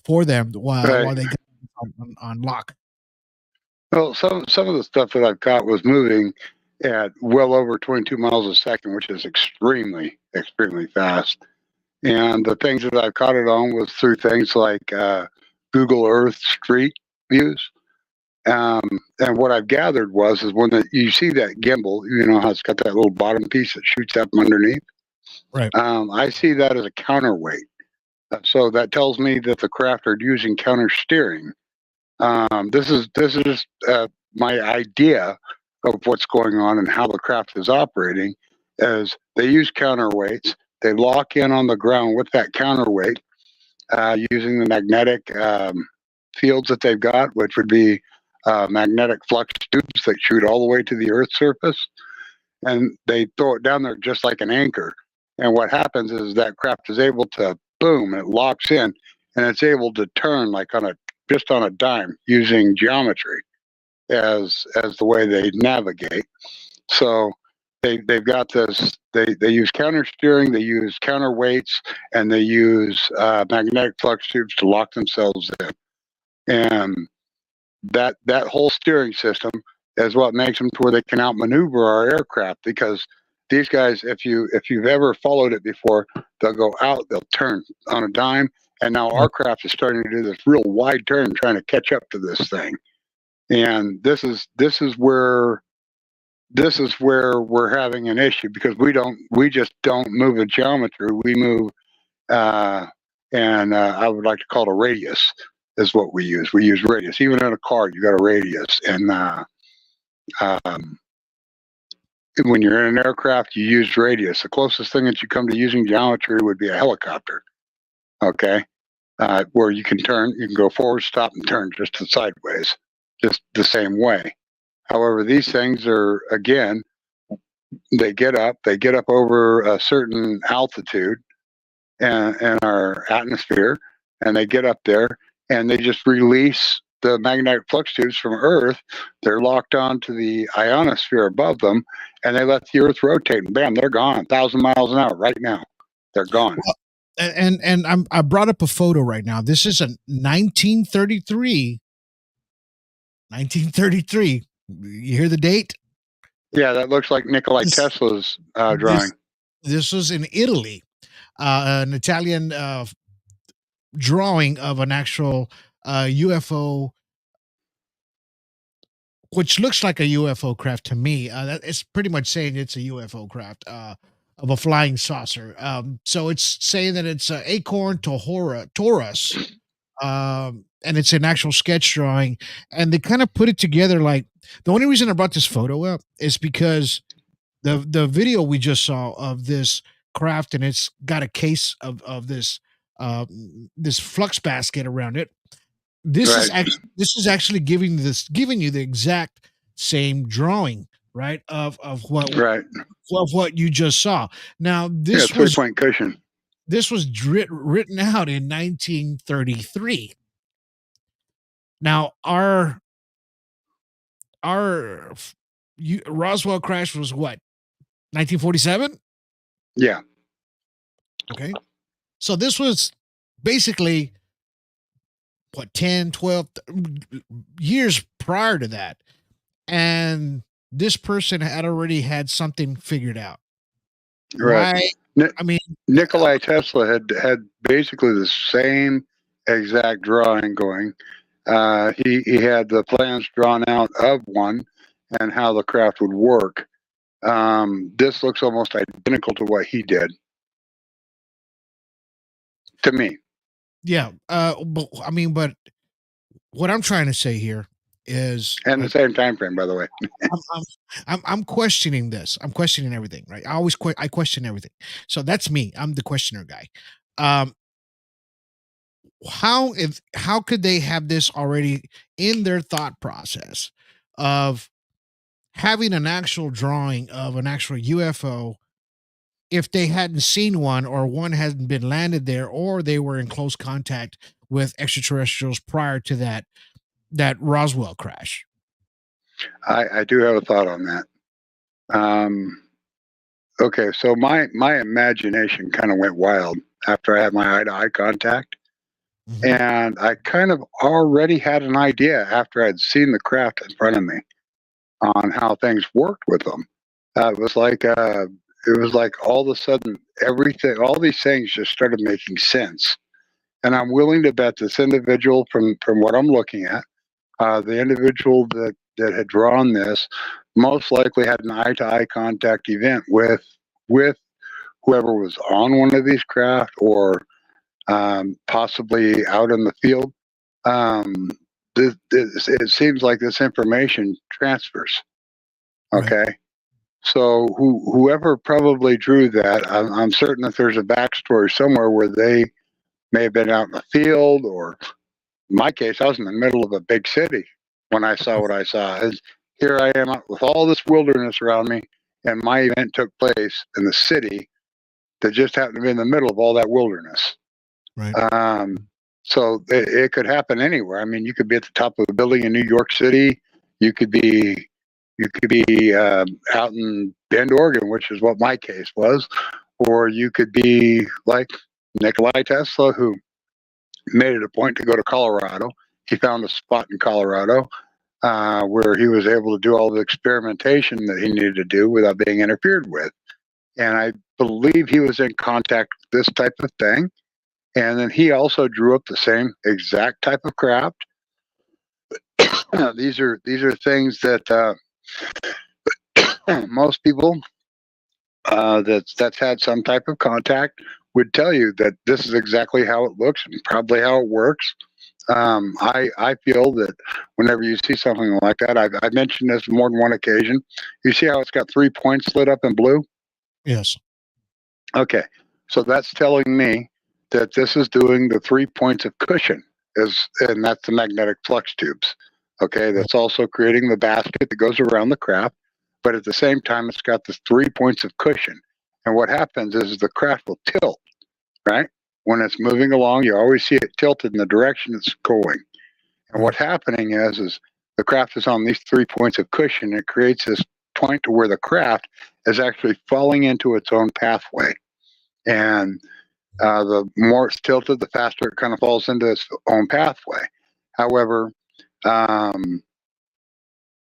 for them while Right. they got on lock. Well, some of the stuff that I've caught was moving at well over 22 miles a second, which is extremely fast. And the things that I've caught it on was through things like Google Earth Street Views. And what I've gathered is when you see that gimbal, how it's got that little bottom piece that shoots up underneath. Right. I see that as a counterweight. So that tells me that the craft are using counter steering. This is my idea of what's going on and how the craft is operating. Is they use counterweights. They lock in on the ground with that counterweight using the magnetic fields that they've got, which would be magnetic flux tubes that shoot all the way to the Earth's surface, and they throw it down there just like an anchor. And what happens is that craft is able to boom, and it locks in, and it's able to turn like just on a dime using geometry as the way they navigate. So they've got this. They use counter steering, they use counterweights, and they use magnetic flux tubes to lock themselves in. And that whole steering system is what makes them to where they can outmaneuver our aircraft, because these guys, if you've ever followed it before, they'll go out, they'll turn on a dime, and now our craft is starting to do this real wide turn trying to catch up to this thing. And this is where we're having an issue, because we just don't move a geometry, we move and I would like to call it a radius is what we use. We use radius. Even in a car, you got a radius. And when you're in an aircraft, you use radius. The closest thing that you come to using geometry would be a helicopter. Okay, where you can go forward, stop, and turn just sideways, just the same way. However, these things are, again, they get up over a certain altitude in our atmosphere, and they get up there and they just release the magnetic flux tubes from Earth. They're locked onto the ionosphere above them, and they let the Earth rotate, and bam, they're gone 1,000 miles an hour right now. They're gone. Well, and I brought up a photo right now. This is a 1933. 1933. You hear the date? Yeah, that looks like Nikolai Tesla's drawing. This was in Italy, an Italian drawing of an actual UFO, which looks like a UFO craft to me. It's pretty much saying it's a UFO craft of a flying saucer. So it's saying that it's Acorn Taurus, and it's an actual sketch drawing. And they kind of put it together like, the only reason I brought this photo up is because the video we just saw of this craft, and it's got a case of this this flux basket around it. This is actually giving you the exact same drawing, right? Of what you just saw. Now this 3-point cushion. This was written out in 1933. Now our Roswell crash was what, 1947? Yeah. Okay. So this was basically what, 10, 12 years prior to that. And this person had already had something figured out. Right. I mean, Nikolai Tesla had basically the same exact drawing going. He had the plans drawn out of one and how the craft would work. This looks almost identical to what he did, to me. Yeah. But what I'm trying to say here is, And the same time frame, by the way. I'm questioning this. I'm questioning everything, right? I question everything. So that's me. I'm the questioner guy. Um, how could they have this already in their thought process of having an actual drawing of an actual UFO if they hadn't seen one, or one hadn't been landed there, or they were in close contact with extraterrestrials prior to that Roswell crash? I do have a thought on that. Okay, so my imagination kind of went wild after I had my eye to eye contact. Mhm. And I kind of already had an idea after I'd seen the craft in front of me on how things worked with them. It was like all of a sudden everything, all these things just started making sense. And I'm willing to bet this individual, from what I'm looking at, the individual that had drawn this, most likely had an eye to eye contact event with whoever was on one of these craft, or possibly out in the field. Um, it seems like this information transfers. Right. Okay. So whoever probably drew that, I'm certain that there's a backstory somewhere where they may have been out in the field, or in my case, I was in the middle of a big city when I saw what I saw. Here I am out with all this wilderness around me, and my event took place in the city that just happened to be in the middle of all that wilderness. Right. So it could happen anywhere. I mean, you could be at the top of a building in New York City. You could be out in Bend, Oregon, which is what my case was, or you could be like Nikolai Tesla, who made it a point to go to Colorado. He found a spot in Colorado where he was able to do all the experimentation that he needed to do without being interfered with. And I believe he was in contact with this type of thing. And then he also drew up the same exact type of craft. These are things that most people that's had some type of contact would tell you that this is exactly how it looks and probably how it works. I feel that whenever you see something like that, I've mentioned this more than one occasion. You see how it's got 3 points lit up in blue? Yes. Okay, so that's telling me that this is doing the 3 points of cushion, and that's the magnetic flux tubes. Okay, that's also creating the basket that goes around the craft, but at the same time, it's got the 3 points of cushion. And what happens is the craft will tilt, right? When it's moving along, you always see it tilted in the direction it's going. And what's happening is the craft is on these 3 points of cushion. It creates this point to where the craft is actually falling into its own pathway. And the more it's tilted, the faster it kind of falls into its own pathway. However,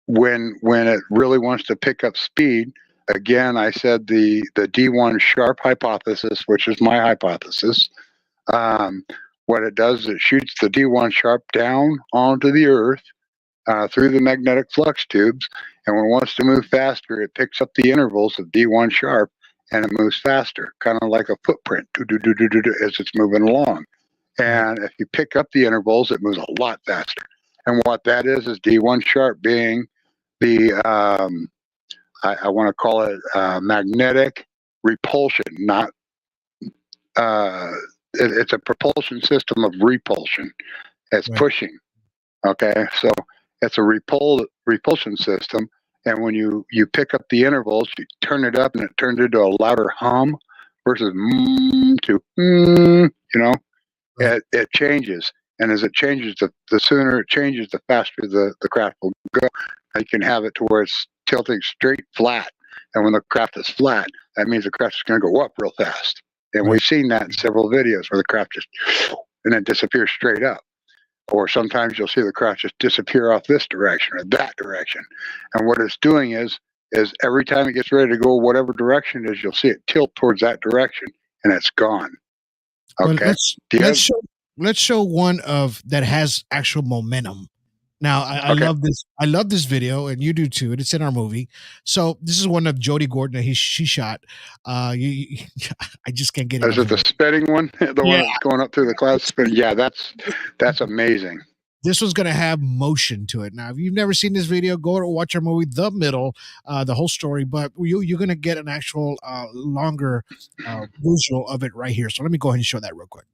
when it really wants to pick up speed, again, I said the D1 sharp hypothesis, which is my hypothesis. What it does is it shoots the D1 sharp down onto the Earth through the magnetic flux tubes, and when it wants to move faster, it picks up the intervals of D1 sharp and it moves faster, kind of like a footprint, as it's moving along. And if you pick up the intervals, it moves a lot faster. And what that is D1 sharp being the, I want to call it magnetic repulsion, not, it's a propulsion system of repulsion. It's pushing. Okay, so it's a repulsion system. And when you pick up the intervals, you turn it up and it turns into a louder hum versus to, it changes. And as it changes, the sooner it changes, the faster the craft will go. You can have it to where it's tilting straight flat. And when the craft is flat, that means the craft is going to go up real fast. And we've seen that in several videos where the craft just, and then disappears straight up. Or sometimes you'll see the craft just disappear off this direction or that direction. And what it's doing is every time it gets ready to go whatever direction it is, you'll see it tilt towards that direction and it's gone. Okay. Well, let's show one of that has actual momentum. Now, I love this. I love this video, and you do too. And it's in our movie. So this is one of Jody Gordon that she shot. I just can't get it. Is it the spinning one? The one that's going up through the clouds spinning? Yeah, that's amazing. This one's going to have motion to it. Now, if you've never seen this video, go and watch our movie, The Middle, the whole story. But you're going to get an actual longer visual of it right here. So let me go ahead and show that real quick.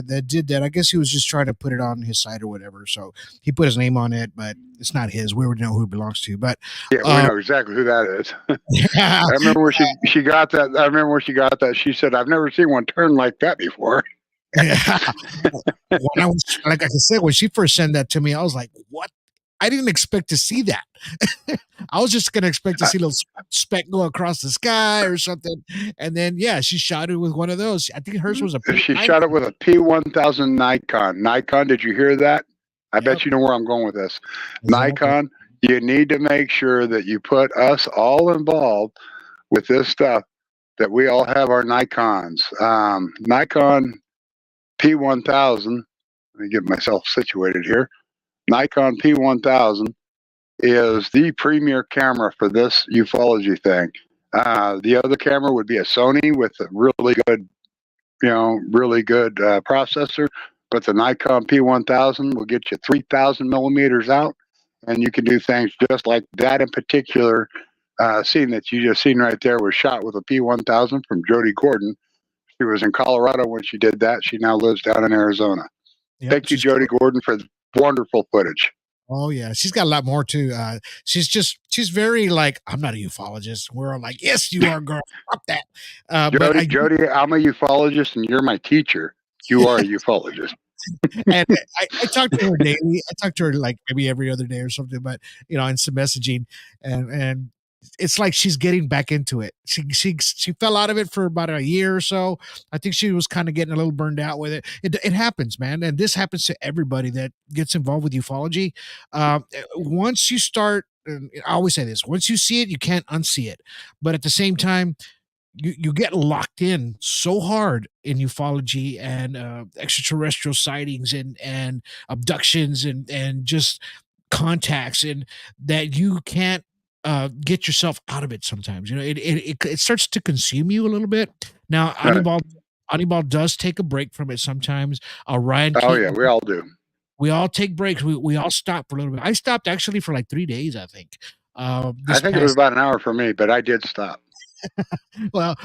That did that. I guess he was just trying to put it on his site or whatever. So he put his name on it, but it's not his. We would know who it belongs to. But yeah, we know exactly who that is. I remember where she got that. I remember where she got that. She said, "I've never seen one turn like that before." Yeah. When I was, like I said, when she first sent that to me, I was like, "What? I didn't expect to see that." I was just gonna expect to see a little speck go across the sky or something, and then she shot it with one of those. I think hers was a. She shot it with a P1000 Nikon. Nikon, did you hear that? I bet you know where I'm going with this. Exactly. Nikon, you need to make sure that you put us all involved with this stuff. That we all have our Nikons. Nikon P1000. Let me get myself situated here. Nikon P1000 is the premier camera for this ufology thing. The other camera would be a Sony with a really good, processor. But the Nikon P1000 will get you 3,000 millimeters out, and you can do things just like that. In particular, scene that you just seen right there was shot with a P1000 from Jody Gordon. She was in Colorado when she did that. She now lives down in Arizona. Yep, thank you, Jody Gordon, for wonderful footage. Oh yeah, she's got a lot more too. She's very like, I'm not a ufologist. We're all like, yes, you are, girl. Stop that. Jody, I'm a ufologist, and you're my teacher. You are a ufologist. And I talk to her daily. I talk to her like maybe every other day or something, but in some messaging, and it's like she's getting back into it. She fell out of it for about a year or so. I think she was kind of getting a little burned out with it. It happens, man, and this happens to everybody that gets involved with ufology. Once you start, I always say this: once you see it, you can't unsee it. But at the same time, you get locked in so hard in ufology and extraterrestrial sightings and abductions and just contacts, and that you can't get yourself out of it sometimes. It starts to consume you a little bit. Now, Anibal does take a break from it sometimes. Ryan Keaton, yeah, we all do. We all take breaks. We all stop for a little bit. I stopped actually for like 3 days, I think. I think it was about an hour for me, but I did stop. Well,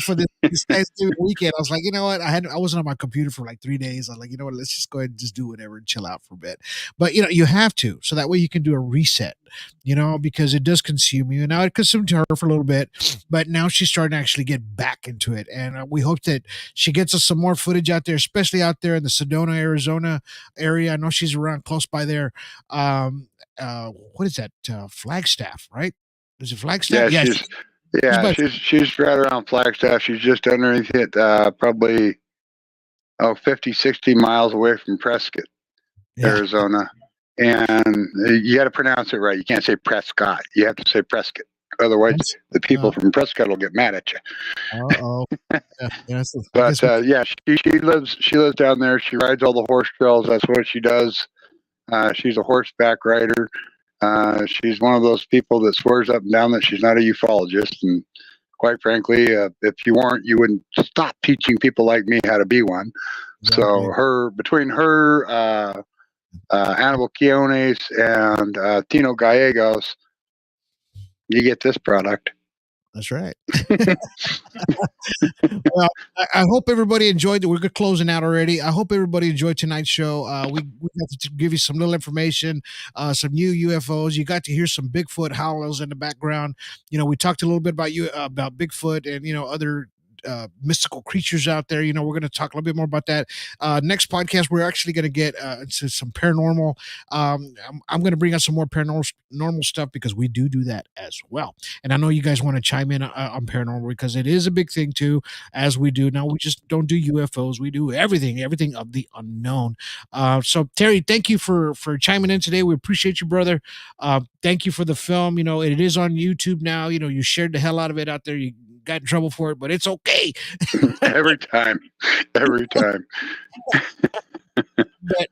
for this Thanksgiving weekend, I was like, you know what? I wasn't on my computer for like 3 days. I was like, you know what? Let's just go ahead and just do whatever and chill out for a bit. But you have to, so that way you can do a reset. Because it does consume you. And now it consumed her for a little bit, but now she's starting to actually get back into it. And we hope that she gets us some more footage out there, especially out there in the Sedona, Arizona area. I know she's around close by there. What is that? Flagstaff, right? Is it Flagstaff? Yeah, she's right around Flagstaff. She's just underneath it, probably 50, 60 miles away from Prescott, Arizona. And you got to pronounce it right. You can't say Prescott. You have to say Prescott. Otherwise, the people from Prescott will get mad at you. Uh-oh. But she lives down there. She rides all the horse trails. That's what she does. She's a horseback rider. She's one of those people that swears up and down that she's not a ufologist. And quite frankly, if you weren't, you wouldn't stop teaching people like me how to be one. Exactly. So between her, Annabelle Quiones and Tino Gallegos, you get this product. That's right. Well, I hope everybody enjoyed it. We're closing out already. I hope everybody enjoyed tonight's show. We got to give you some little information, some new UFOs. You got to hear some Bigfoot howls in the background. We talked a little bit about Bigfoot and other mystical creatures out there. We're going to talk a little bit more about that. Next podcast, we're actually going to get into some paranormal. I'm going to bring out some more paranormal stuff because we do that as well. And I know you guys want to chime in on paranormal because it is a big thing too, as we do now. We just don't do UFOs. We do everything of the unknown. So Terry, thank you for chiming in today. We appreciate you, brother. Thank you for the film. It is on YouTube now. You shared the hell out of it out there. You got in trouble for it, but it's okay. Every time. But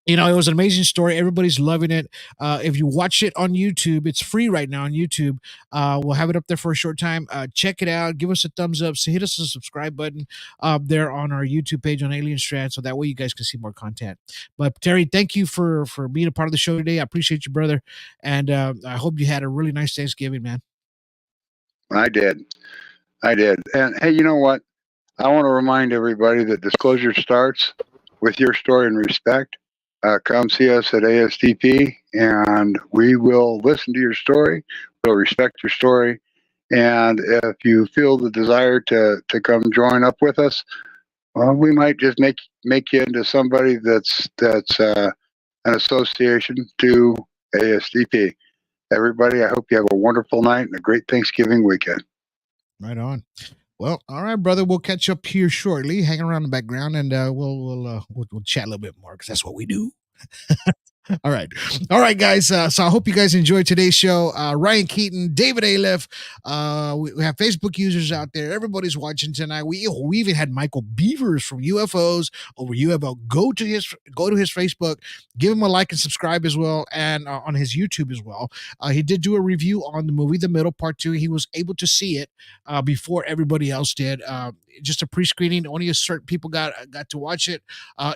it was an amazing story. Everybody's loving it. If you watch it on YouTube, it's free right now on YouTube. We'll have it up there for a short time. Check it out. Give us a thumbs up. So hit us a subscribe button there on our YouTube page on Alien Strand, so that way you guys can see more content. But Terry, thank you for being a part of the show today. I appreciate you, brother. And I hope you had a really nice Thanksgiving, man. I did. And hey, you know what? I want to remind everybody that disclosure starts with your story and respect. Come see us at ASTP, and we will listen to your story. We'll respect your story. And if you feel the desire to come join up with us, well, we might just make you into somebody that's an association to ASTP. Everybody, I hope you have a wonderful night and a great Thanksgiving weekend. Right on. Well, all right, brother. We'll catch up here shortly. Hang around in the background, and we'll chat a little bit more because that's what we do. All right, guys. So I hope you guys enjoyed today's show. Ryan Keaton, David Aleph. We have Facebook users out there. Everybody's watching tonight. We even had Michael Beavers from UFOs over UFO. Go to his Facebook, give him a like and subscribe as well, and on his YouTube as well. He did do a review on the movie The Middle Part 2. He was able to see it before everybody else did. Just a pre-screening. Only a certain people got to watch it.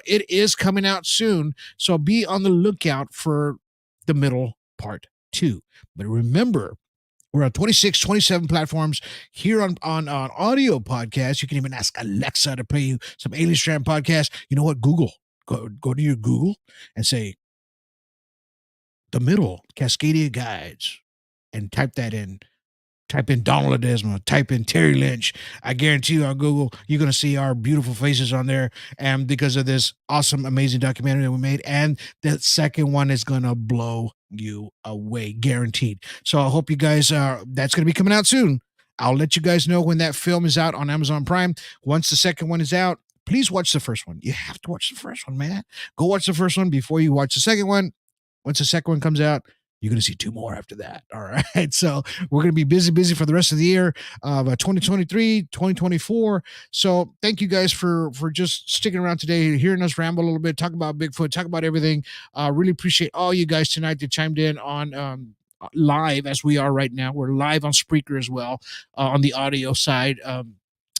It is coming out soon, so be on the lookout for The Middle Part 2. But remember, we're on 26, 27 platforms here on audio podcasts. You can even ask Alexa to play you some Alien Strand podcast. You know what? Google. Go to your Google and say The Middle Cascadia Guides and type that in. Type in Donald Ledesma, type in Terry Lynch. I guarantee you on Google, you're going to see our beautiful faces on there. And because of this awesome, amazing documentary that we made. And the second one is going to blow you away, guaranteed. So I hope you guys, that's going to be coming out soon. I'll let you guys know when that film is out on Amazon Prime. Once the second one is out, please watch the first one. You have to watch the first one, man. Go watch the first one before you watch the second one. Once the second one comes out, you're going to see 2 more after that. All right. So we're going to be busy for the rest of the year of 2023, 2024. So thank you guys for just sticking around today, hearing us ramble a little bit, talk about Bigfoot, talk about everything. Really appreciate all you guys tonight that chimed in on live as we are right now. We're live on Spreaker as well on the audio side.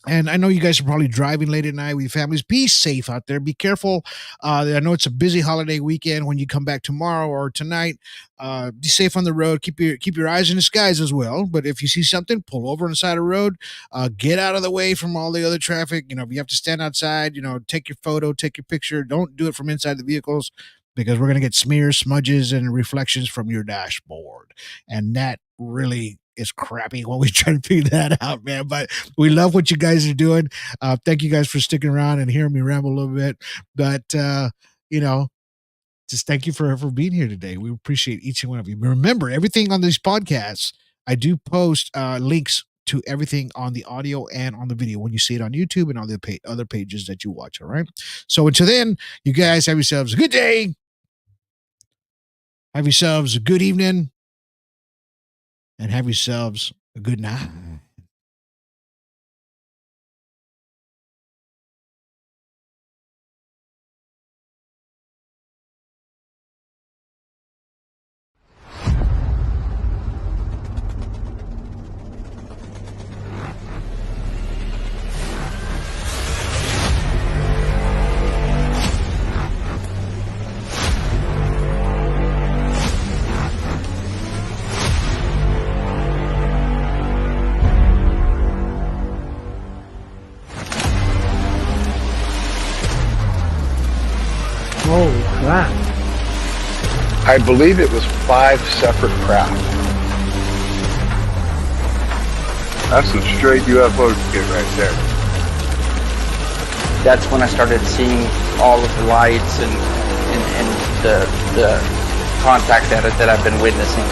And I know you guys are probably driving late at night with your families. Be safe out there. Be careful. I know it's a busy holiday weekend when you come back tomorrow or tonight. Be safe on the road. Keep your eyes in the skies as well. But if you see something, pull over on the side of the road. Get out of the way from all the other traffic. If you have to stand outside, take your photo, take your picture. Don't do it from inside the vehicles, because we're going to get smears, smudges, and reflections from your dashboard. And that really is crappy when we try to figure that out, man. But we love what you guys are doing. Thank you guys for sticking around and hearing me ramble a little bit. But, just thank you for being here today. We appreciate each and one of you. Remember, everything on these podcasts, I do post links to everything on the audio and on the video when you see it on YouTube and on the other pages that you watch. All right. So until then, you guys have yourselves a good day. Have yourselves a good evening. And have yourselves a good night. Holy crap. I believe it was 5 separate craft. That's some straight UFO shit right there. that's when I started seeing all of the lights and the contact that I've been witnessing.